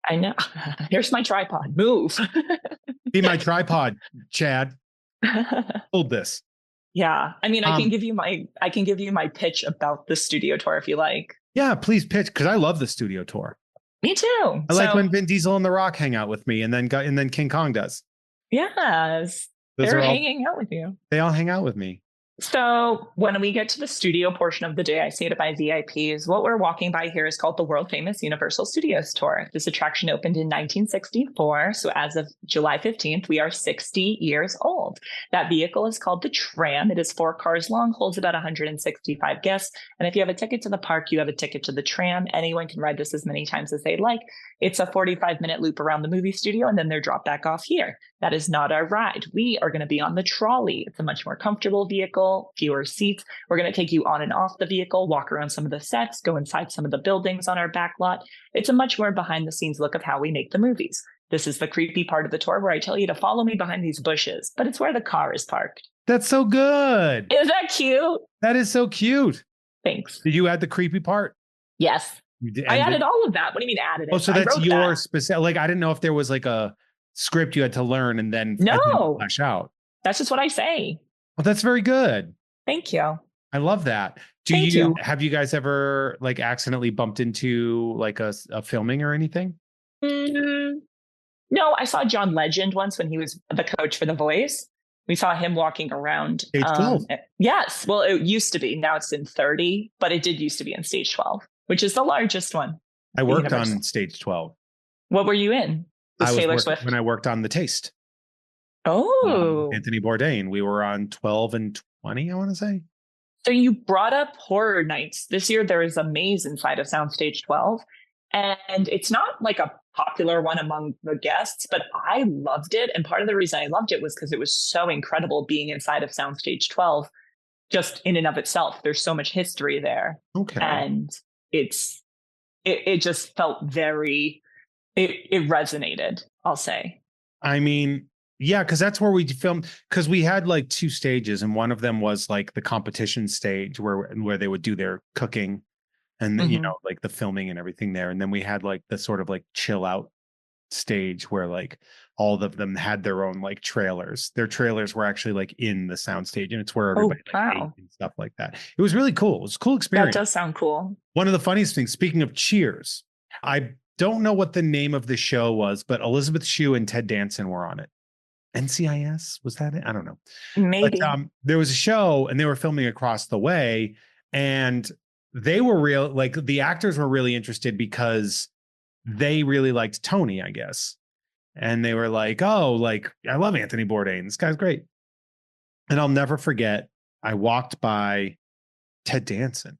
I know. Here's my tripod. Move. Be my tripod, Chad. Hold this. Yeah. I mean, I can give you my pitch about the studio tour if you like. Yeah, please pitch, because I love the studio tour. Me too. I like when Vin Diesel and The Rock hang out with me, and then King Kong does. Yes. They're hanging out with you. They all hang out with me. So when we get to the studio portion of the day, I say to my VIPs, what we're walking by here is called the world famous Universal Studios Tour. This attraction opened in 1964. So as of July 15th, we are 60 years old. That vehicle is called the tram. It is 4 cars long, holds about 165 guests. And if you have a ticket to the park, you have a ticket to the tram. Anyone can ride this as many times as they'd like. It's a 45-minute loop around the movie studio, and then they're dropped back off here. That is not our ride. We are going to be on the trolley. It's a much more comfortable vehicle, fewer seats. We're going to take you on and off the vehicle, walk around some of the sets, go inside some of the buildings on our back lot. It's a much more behind the scenes look of how we make the movies. This is the creepy part of the tour where I tell you to follow me behind these bushes, but it's where the car is parked. That's so good. Is that cute? That is so cute. Thanks. Did you add the creepy part? Yes. I added all of that. What do you mean added it? Oh, so that's your specific, like, I didn't know if there was like a script you had to learn and then flesh out. That's just what I say. Well, that's very good. Thank you. I love that. Have you guys ever like accidentally bumped into like a filming or anything? No, I saw John Legend once when he was the coach for The Voice. We saw him walking around. Stage 12. Yes. Well, it used to be. Now it's in 30, but it did used to be in stage 12, which is the largest one. I worked on stage 12. What were you in? Taylor Swift? When I worked on The Taste. Oh. Anthony Bourdain. We were on 12 and 20, I want to say. So you brought up horror nights. This year there is a maze inside of Soundstage 12. And it's not like a popular one among the guests, but I loved it. And part of the reason I loved it was because it was so incredible being inside of Soundstage 12, just in and of itself. There's so much history there. Okay. And it just felt very, it resonated, I'll say. I mean, yeah, because that's where we filmed, because we had like 2 stages, and one of them was like the competition stage where they would do their cooking and you know, like the filming and everything there. And then we had like the sort of like chill out stage where like all of them had their own like trailers. Their trailers were actually like in the soundstage, and it's where everybody ate and stuff like that. It was really cool. It was a cool experience. That does sound cool. One of the funniest things, speaking of Cheers, I don't know what the name of the show was, but Elizabeth Shue and Ted Danson were on it. NCIS, was that it? I don't know. Maybe. But there was a show, and they were filming across the way, and they were like the actors were really interested because they really liked Tony, I guess. And they were like, oh, like, I love Anthony Bourdain. This guy's great. And I'll never forget, I walked by Ted Danson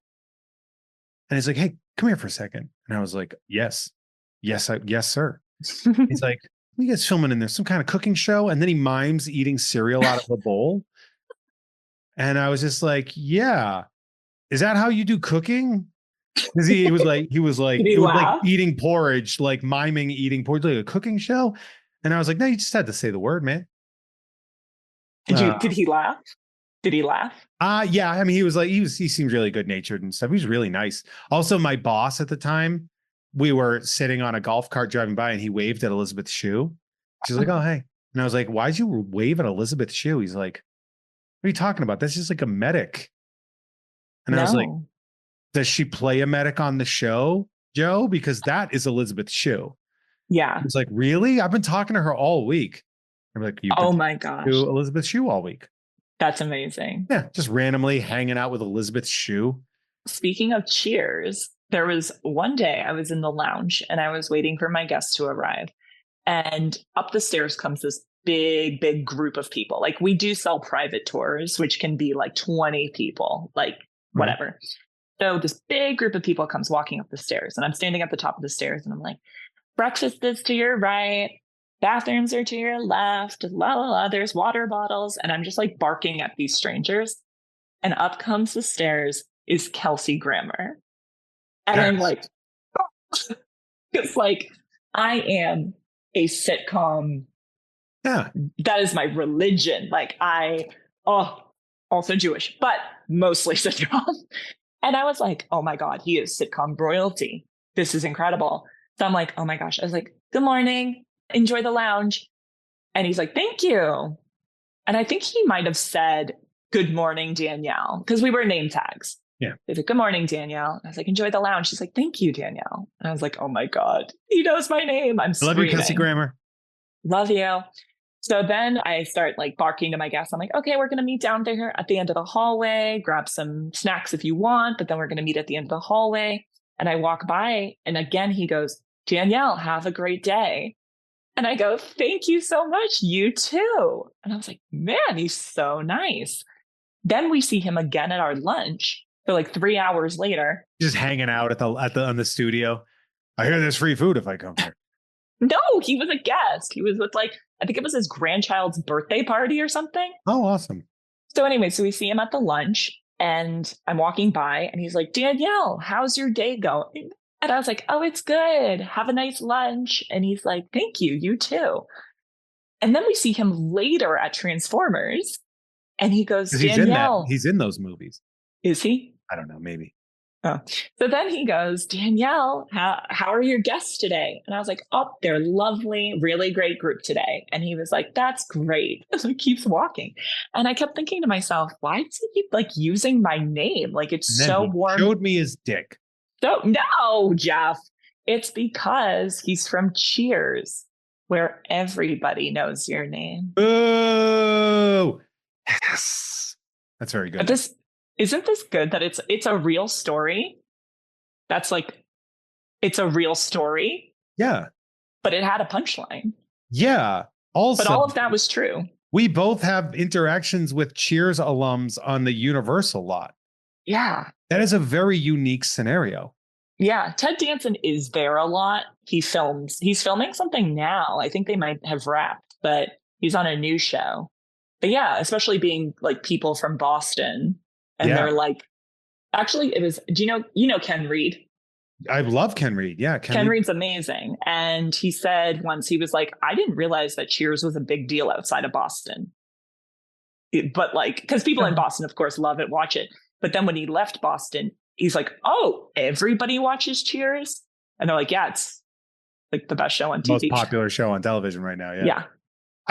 and he's like, hey, come here for a second. And I was like, yes, yes, sir. He's like, what are you guys filming in there? Some kind of cooking show? And then he mimes eating cereal out of a bowl. And I was just like, yeah, is that how you do cooking? Because he was like, Did it he was like laugh? eating porridge, like miming eating porridge, like a cooking show. And I was like, no, you just had to say the word, man. Did he laugh? Did he laugh? Yeah. I mean, he seemed really good natured and stuff. He was really nice. Also, my boss at the time, we were sitting on a golf cart driving by and he waved at Elizabeth Shue. She's like, oh, hey. And I was like, why'd you wave at Elizabeth Shue? He's like, what are you talking about? That's just like a medic. And I was like, No. does she play a medic on the show, Joe? Because that is Elizabeth Shue. Yeah. It's like, really? I've been talking to her all week. I'm like, you've been Oh my talking gosh. to Elizabeth Shue all week. That's amazing. Yeah, just randomly hanging out with Elizabeth Shue. Speaking of Cheers, there was one day I was in the lounge and I was waiting for my guests to arrive. And up the stairs comes this big, big group of people. Like we do sell private tours, which can be like 20 people, like whatever. So this big group of people comes walking up the stairs and I'm standing at the top of the stairs and I'm like, breakfast is to your right. Bathrooms are to your left. La la la. There's water bottles. And I'm just like barking at these strangers. And up comes the stairs is Kelsey Grammer. And I'm like, it's like, I am a sitcom. Yeah. That is my religion. Like also Jewish, but mostly sitcom. And I was like, oh my God, he is sitcom royalty. This is incredible. So I'm like, oh my gosh. I was like, good morning. Enjoy the lounge. And he's like, thank you. And I think he might have said, good morning, Danielle, because we were name tags. Yeah. He's like, good morning, Danielle. I was like, enjoy the lounge. She's like, thank you, Danielle. And I was like, oh my God, he knows my name. I'm screaming. Love you, Kelsey Grammer. Love you. So then I start like barking to my guests. I'm like, okay, we're going to meet down there at the end of the hallway, grab some snacks if you want, but then we're going to meet at the end of the hallway. And I walk by and again, he goes, Danielle, have a great day. And I go, thank you so much. You too. And I was like, man, he's so nice. Then we see him again at our lunch. So like 3 hours later, just hanging out on the studio. I hear there's free food if I come here. No, he was a guest. He was with like, I think it was his grandchild's birthday party or something. Oh, awesome. So anyway, so we see him at the lunch and I'm walking by and he's like, Danielle, how's your day going? And I was like, oh, it's good. Have a nice lunch. And he's like, thank you. You too. And then we see him later at Transformers and he goes, Danielle. He's in those movies. Is he? I don't know. Maybe. Oh. So then he goes, Danielle, how are your guests today? And I was like, oh, they're lovely, really great group today. And he was like, that's great. So he keeps walking. And I kept thinking to myself, why does he keep like using my name? Like it's so warm. Showed me his dick. So no, Jeff, it's because he's from Cheers, where everybody knows your name. Boo! Yes. That's very good. But isn't this good that it's a real story? That's like, it's a real story. Yeah. But it had a punchline. Yeah. Also, but all of that was true. We both have interactions with Cheers alums on the Universal lot. Yeah. That is a very unique scenario. Yeah. Ted Danson is there a lot. He's filming something now. I think they might have wrapped, but he's on a new show. But yeah, especially being like people from Boston. And they're like, actually, it was, do you know Ken Reed? I love Ken Reed. Yeah. Ken Reed's amazing. And he said once, he was like, I didn't realize that Cheers was a big deal outside of Boston. But like, because people in Boston, of course, love it, watch it. But then when he left Boston, he's like, oh, everybody watches Cheers? And they're like, yeah, it's like the best show on TV. Most popular show on television right now. Yeah. Yeah.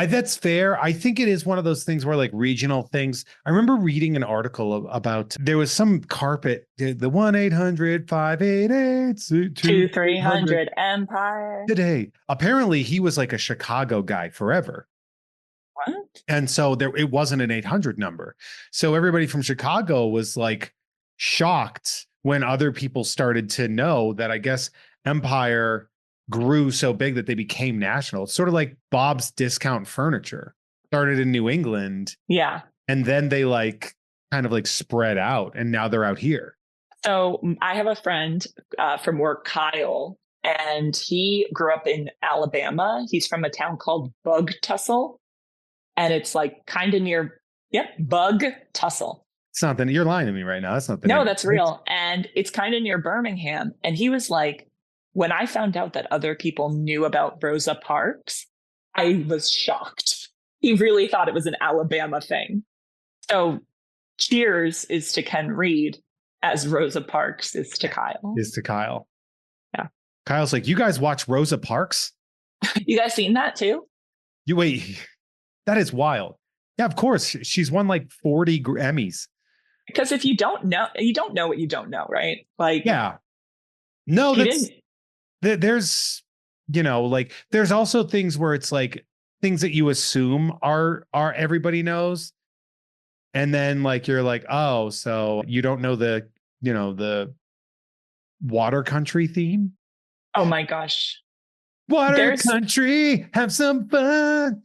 That's fair. I think it is one of those things where like regional things. I remember reading an article about there was some carpet, the 1-800-588-2300 Empire today. Apparently he was like a Chicago guy forever. What? And so it wasn't an 800 number. So everybody from Chicago was like shocked when other people started to know that I guess Empire grew so big that they became national. It's sort of like Bob's Discount Furniture started in New England, Yeah. and then they like kind of like spread out, and now they're out here. So I have a friend from work, Kyle, and he grew up in Alabama. He's from a town called Bug Tussle, and it's like kind of near, yep, Bug Tussle. It's not the, you're lying to me right now. That's not the No, name. that's real. And it's kind of near Birmingham. And he was like, when I found out that other people knew about Rosa Parks, I was shocked. He really thought it was an Alabama thing. So cheers is to Ken Reed as Rosa Parks is to Kyle. Is to Kyle. Yeah. Kyle's like, you guys watch Rosa Parks? You guys seen that too? You wait, that is wild. Yeah, of course. She's won like 40 Emmys. Because if you don't know what you don't know, right? Like, yeah. No, that's there's, you know, like there's also things where it's like things that you assume are everybody knows. And then like you're like, oh, so you don't know the, you know, the Water Country theme? oh my gosh. Water Country, have some fun.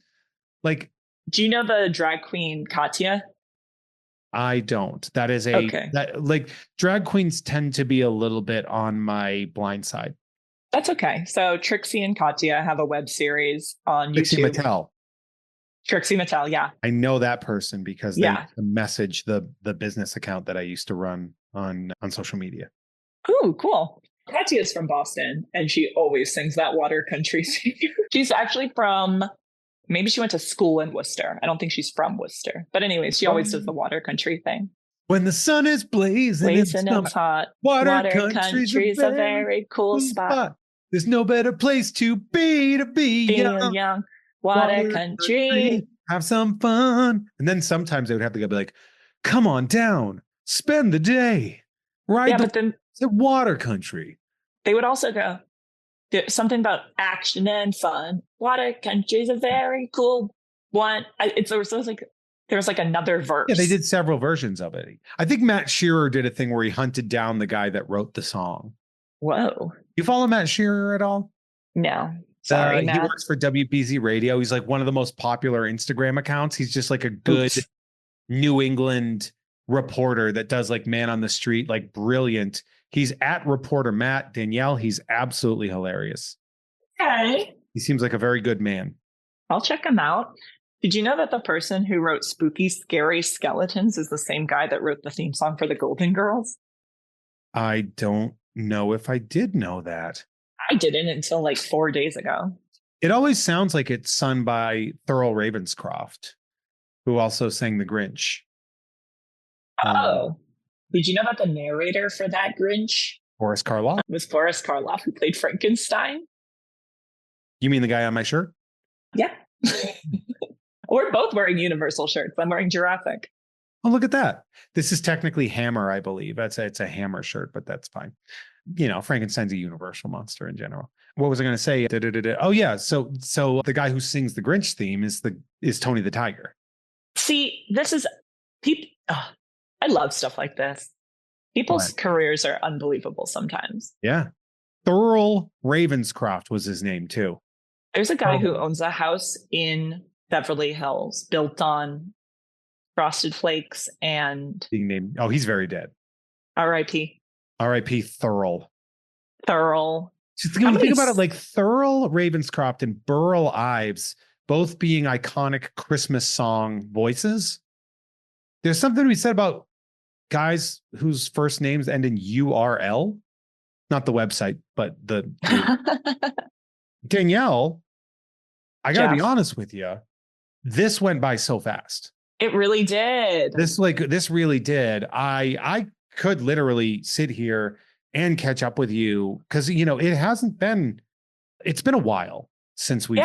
Like, do you know the drag queen Katya? I don't. That is okay. That, like drag queens tend to be a little bit on my blind side. That's okay. So Trixie and Katya have a web series on Trixie YouTube. Mattel. Trixie Mattel, yeah. I know that person because they message the business account that I used to run on social media. Ooh, cool. Katya is from Boston, and she always sings that Water Country singer. She's actually from, maybe she went to school in Worcester. I don't think she's from Worcester. But anyways, she always does the Water Country thing. When the sun is blazing, it's hot. Water Country's a very cool spot. There's no better place to be young. Water Country. Have some fun. And then sometimes they would have to go be like, come on down, spend the day, ride the Water Country. They would also go, something about action and fun. Water Country's a very cool one. There was like another verse. Yeah, they did several versions of it. I think Matt Shearer did a thing where he hunted down the guy that wrote the song. Whoa. You follow Matt Shearer at all? No. Sorry, Matt. He works for WBZ Radio. He's like one of the most popular Instagram accounts. He's just like a good New England reporter that does like man on the street, like brilliant. He's at Reporter Matt. Danielle, he's absolutely hilarious. Okay. He seems like a very good man. I'll check him out. Did you know that the person who wrote Spooky Scary Skeletons is the same guy that wrote the theme song for the Golden Girls? I don't know if I did know that. I didn't until like 4 days ago. It always sounds like it's sung by Thurl Ravenscroft, who also sang The Grinch. Oh. Did you know that the narrator for that Grinch? Boris Karloff. Was Boris Karloff, who played Frankenstein? You mean the guy on my shirt? Yeah. We're both wearing Universal shirts. I'm wearing Jurassic. Oh, look at that. This is technically Hammer, I believe. It's a Hammer shirt, but that's fine. You know, Frankenstein's a Universal monster in general. What was I going to say? Oh, yeah. So the guy who sings the Grinch theme is Tony the Tiger. See, this is people. Oh, I love stuff like this. People's careers are unbelievable sometimes. Yeah. Thurl Ravenscroft was his name, too. There's a guy who owns a house in Beverly Hills built on Frosted Flakes and being named. Oh, he's very dead. R.I.P. R.I.P. Thurl. Think about it, like Thurl Ravenscroft and Burl Ives both being iconic Christmas song voices. There's something to be said about guys whose first names end in URL. Not the website, but the Danielle, I gotta be honest with you. This went by so fast. It really did. This really did. I could literally sit here and catch up with you because, you know, it's been a while since we've,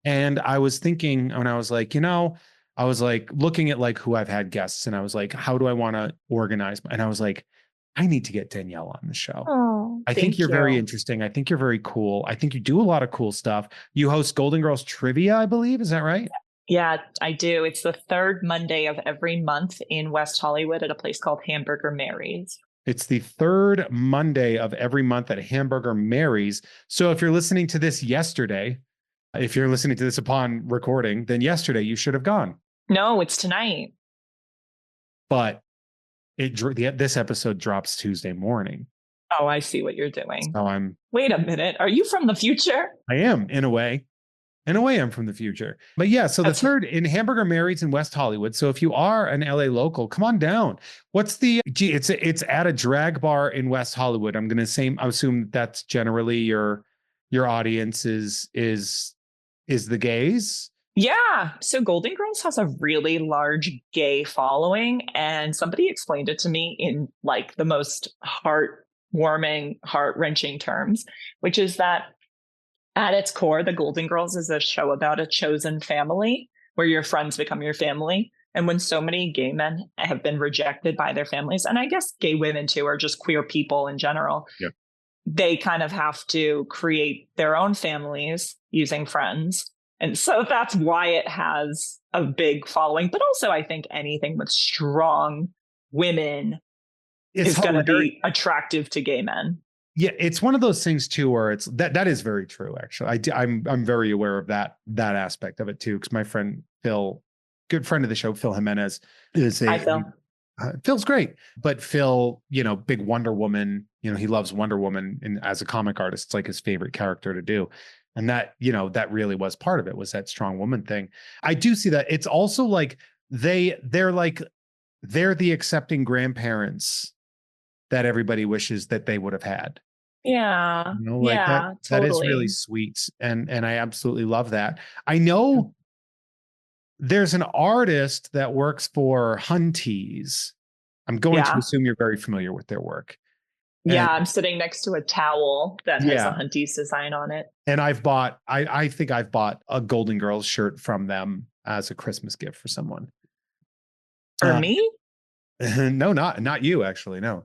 and I was thinking when I was like, you know, I was like looking at like who I've had guests and I was like, how do I want to organize? And I was like, I need to get Danielle on the show. Oh, I think you're very interesting. I think you're very cool. I think you do a lot of cool stuff. You host Golden Girls Trivia, I believe. Is that right? Yeah, I do. It's the third Monday of every month in West Hollywood at a place called Hamburger Mary's. It's the third Monday of every month at Hamburger Mary's. So if you're listening to this yesterday, if you're listening to this upon recording, then yesterday you should have gone. No, it's tonight. But this episode drops Tuesday morning. Oh, I see what you're doing. So Wait a minute. Are you from the future? I am, in a way. In a way, I'm from the future. But yeah, so the third in Hamburger Mary's in West Hollywood. So if you are an LA local, come on down. It's at a drag bar in West Hollywood. I assume that's generally your audience is the gays. Yeah. So Golden Girls has a really large gay following. And somebody explained it to me in like the most heartwarming, heart-wrenching terms, which is that at its core, The Golden Girls is a show about a chosen family where your friends become your family. And when so many gay men have been rejected by their families, and I guess gay women too, or just queer people in general, yep. They kind of have to create their own families using friends. And so that's why it has a big following. But also, I think anything with strong women is going to be attractive to gay men. Yeah, it's one of those things too, where it's that is very true. Actually, I'm very aware of that aspect of it too, because my friend Phil, good friend of the show, Phil Jimenez, Hi, Phil. Phil's great, but Phil, big Wonder Woman. He loves Wonder Woman, and as a comic artist, it's like his favorite character to do. And that, that really was part of it, was that strong woman thing. I do see that. It's also like they're the accepting grandparents that everybody wishes that they would have had. Yeah. Totally. That is really sweet. And I absolutely love that. I know there's an artist that works for Hunties. I'm going to assume you're very familiar with their work. Yeah, I'm sitting next to a towel that has a Hunties design on it. And I think I've bought a Golden Girls shirt from them as a Christmas gift for someone. For me? No, not you, actually. No.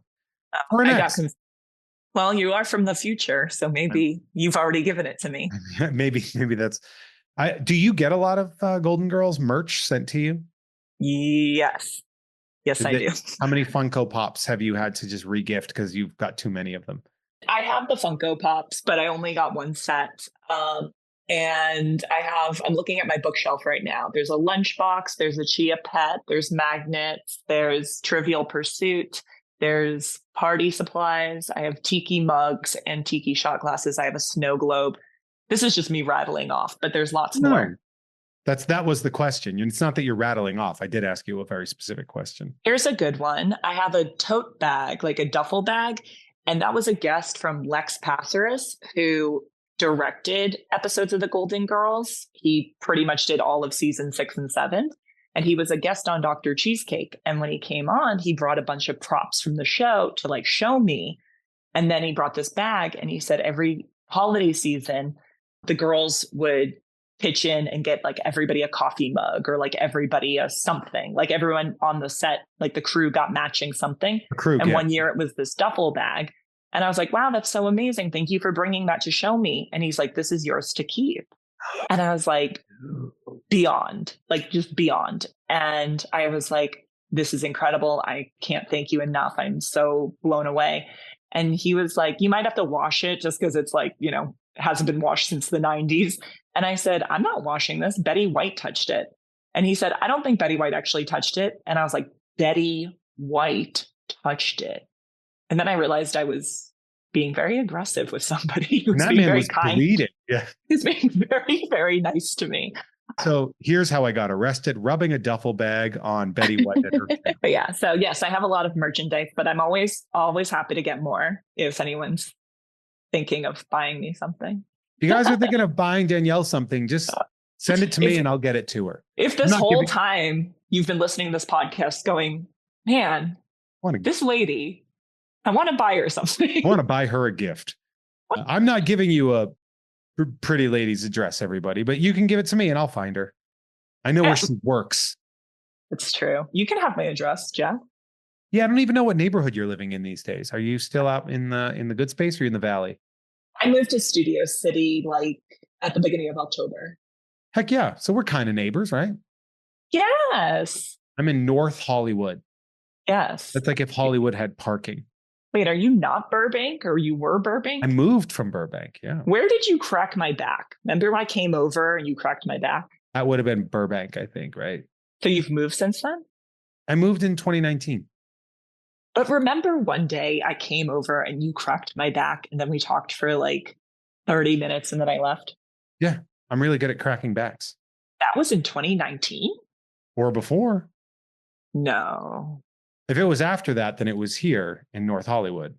Well, you are from the future, so maybe you've already given it to me. maybe that's. Do you get a lot of Golden Girls merch sent to you? Yes. Yes, I do. How many Funko Pops have you had to just regift because you've got too many of them? I have the Funko Pops, but I only got one set. And I'm looking at my bookshelf right now. There's a lunchbox, there's a Chia Pet, there's magnets, there's Trivial Pursuit, there's party supplies. I have tiki mugs and tiki shot glasses. I have a snow globe. This is just me rattling off, but there's lots more. That was the question. It's not that you're rattling off. I did ask you a very specific question. Here's a good one. I have a tote bag, like a duffel bag. And that was a guest from Lex Passeris, who directed episodes of The Golden Girls. He pretty much did all of season 6 and 7. And he was a guest on Dr. Cheesecake. And when he came on, he brought a bunch of props from the show to like show me. And then he brought this bag and he said every holiday season, the girls would pitch in and get like everybody a coffee mug or like everybody a something, like everyone on the set, like the crew got matching something. One year it was this duffel bag. And I was like, wow, that's so amazing. Thank you for bringing that to show me. And he's like, this is yours to keep. And I was like, beyond, like just beyond. And I was like, this is incredible. I can't thank you enough. I'm so blown away. And he was like, you might have to wash it just because it's like, hasn't been washed since the 90s. And I said, I'm not washing this. Betty White touched it. And he said, I don't think Betty White actually touched it. And I was like, Betty White touched it. And then I realized I was being very aggressive with somebody who was being very kind. Bleeding. Yeah. He's being very, very nice to me. So here's how I got arrested, rubbing a duffel bag on Betty White. Yeah. So yes, I have a lot of merchandise, but I'm always happy to get more if anyone's thinking of buying me something. If you guys are thinking of buying Danielle something, just send it to me and I'll get it to her. If this whole time you've been listening to this podcast going, man, this lady, I want to buy her something. I want to buy her a gift. I'm not giving you a pretty lady's address, everybody, but you can give it to me and I'll find her. I know where she works. It's true. You can have my address, Jeff. Yeah, I don't even know what neighborhood you're living in these days. Are you still out in the good space or are you in the valley? I moved to Studio City like at the beginning of October. Heck yeah. So we're kind of neighbors, right? Yes. I'm in North Hollywood. Yes. That's like if Hollywood had parking. Wait, are you not Burbank or you were Burbank? I moved from Burbank. Yeah. Where did you crack my back? Remember when I came over and you cracked my back? That would have been Burbank, I think, right? So you've moved since then? I moved in 2019. But remember one day I came over and you cracked my back and then we talked for like 30 minutes and then I left? Yeah. I'm really good at cracking backs. That was in 2019? Or before. No. If it was after that, then it was here in North Hollywood.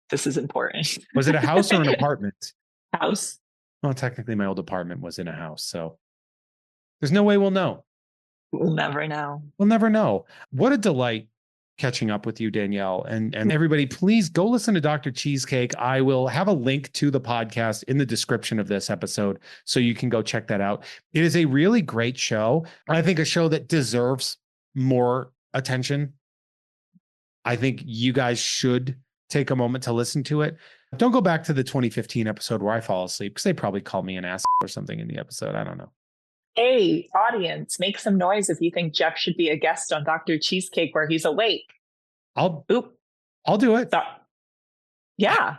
This is important. Was it a house or an apartment? House. Well, technically my old apartment was in a house, so there's no way we'll know. We'll never know. We'll never know. What a delight catching up with you, Danielle. And everybody, please go listen to Dr. Cheesecake. I will have a link to the podcast in the description of this episode, so you can go check that out. It is a really great show. I think a show that deserves more attention. I think you guys should take a moment to listen to it. Don't go back to the 2015 episode where I fall asleep, because they probably called me an ass or something in the episode. I don't know. Hey, audience, make some noise if you think Jeff should be a guest on Dr. Cheesecake where he's awake. I'll do it. So, yeah.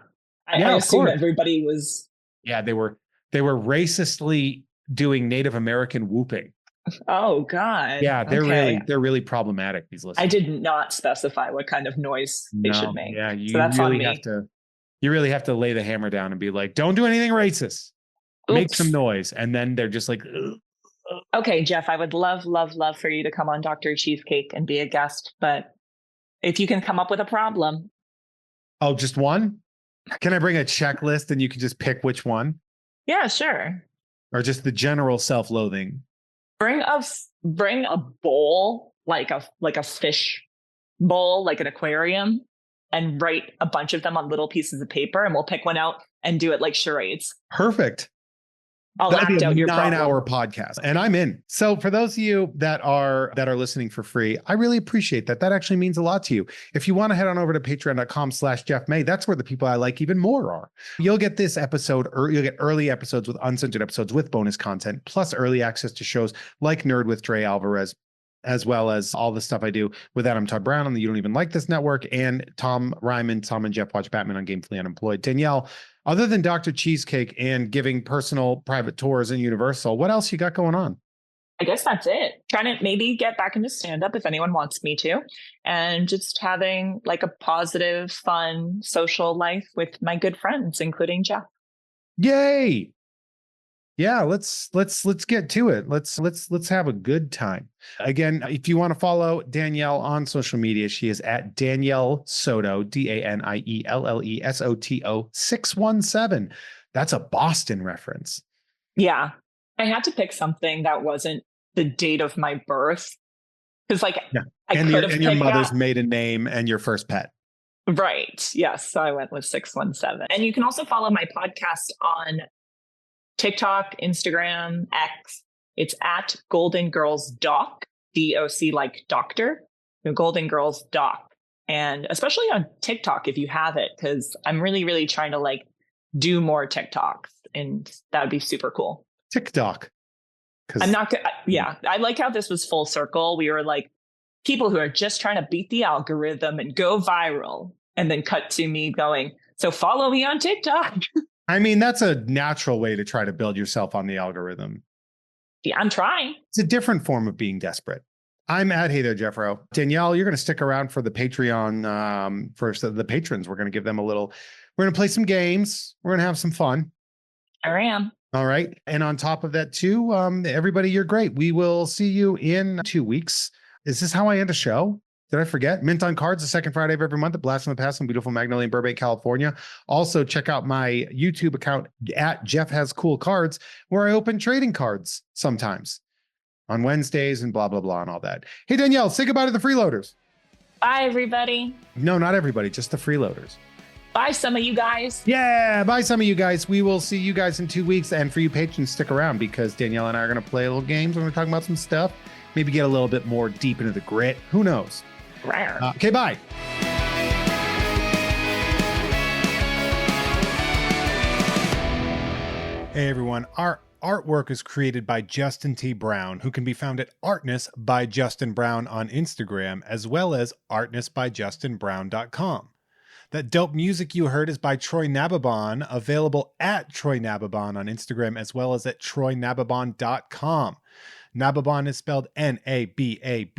I of assume course. everybody was. Yeah, they were racistly doing Native American whooping. Oh God. Yeah, they're okay. really problematic, these listeners. I did not specify what kind of noise they should make. Yeah, you so that's on really me. you really have to lay the hammer down and be like, don't do anything racist. Make some noise. And then they're just like, ugh. Okay, Jeff, I would love for you to come on Dr. Cheesecake and be a guest, but if you can come up with a problem. Oh, just one? Can I bring a checklist and you can just pick which one? Yeah, sure. Or just the general self-loathing? Bring a bowl, like a fish bowl, like an aquarium, and write a bunch of them on little pieces of paper, and we'll pick one out and do it like charades. Perfect. I'll act out your 9-hour podcast, and I'm in. So for those of you that are listening for free, I really appreciate that. That actually means a lot to you. If you want to head on over to patreon.com/JeffMay, that's where the people I like even more are. You'll get this episode, or you'll get early episodes with uncensored episodes with bonus content, plus early access to shows like Nerd with Dre Alvarez, as well as all the stuff I do with Adam Todd Brown on the You Don't Even Like This Network, and Tom and Jeff Watch Batman on Gamefully Unemployed. Danielle, other than Dr. Cheesecake and giving personal private tours in Universal, what else you got going on? I guess that's it. Trying to maybe get back into stand-up if anyone wants me to, and just having like a positive, fun social life with my good friends, including Jeff. Yay! Yeah, let's get to it. Let's have a good time. Again, if you want to follow Danielle on social media, she is at Danielle Soto, DANIELLESOTO 617. That's a Boston reference. Yeah. I had to pick something that wasn't the date of my birth. Because I and could have your mother's maiden name and your first pet. Right. Yes. So I went with 617. And you can also follow my podcast on TikTok, Instagram, X. It's at Golden Girls Doc, DOC like doctor, Golden Girls Doc. And especially on TikTok, if you have it, because I'm really, really trying to like do more TikToks, and that would be super cool. TikTok. I'm not good. Yeah. I like how this was full circle. We were like people who are just trying to beat the algorithm and go viral, and then cut to me going, so follow me on TikTok. I mean, that's a natural way to try to build yourself on the algorithm. Yeah, I'm trying. It's a different form of being desperate. I'm at Hey There, Jeffro. Danielle, you're going to stick around for the Patreon, for the patrons. We're going to give them we're going to play some games. We're going to have some fun. I am. All right. And on top of that too, everybody, you're great. We will see you in 2 weeks. Is this how I end a show? Did I forget? Mint on Cards, the second Friday of every month at Blast from the Past in beautiful Magnolia in Burbank, California. Also, check out my YouTube account at Jeff Has Cool Cards, where I open trading cards sometimes on Wednesdays and blah, blah, blah, and all that. Hey, Danielle, say goodbye to the freeloaders. Bye, everybody. No, not everybody, just the freeloaders. Bye, some of you guys. Yeah, bye, some of you guys. We will see you guys in 2 weeks. And for you patrons, stick around because Danielle and I are going to play little games. We're going to talk about some stuff. Maybe get a little bit more deep into the grit. Who knows? Okay, bye. Hey, everyone. Our artwork is created by Justin T. Brown, who can be found at Artness by Justin Brown on Instagram, as well as artnessbyjustinbrown.com. That dope music you heard is by Troy Nababon, available at Troy Nababon on Instagram, as well as at troynababon.com. Nababon is spelled Nabab.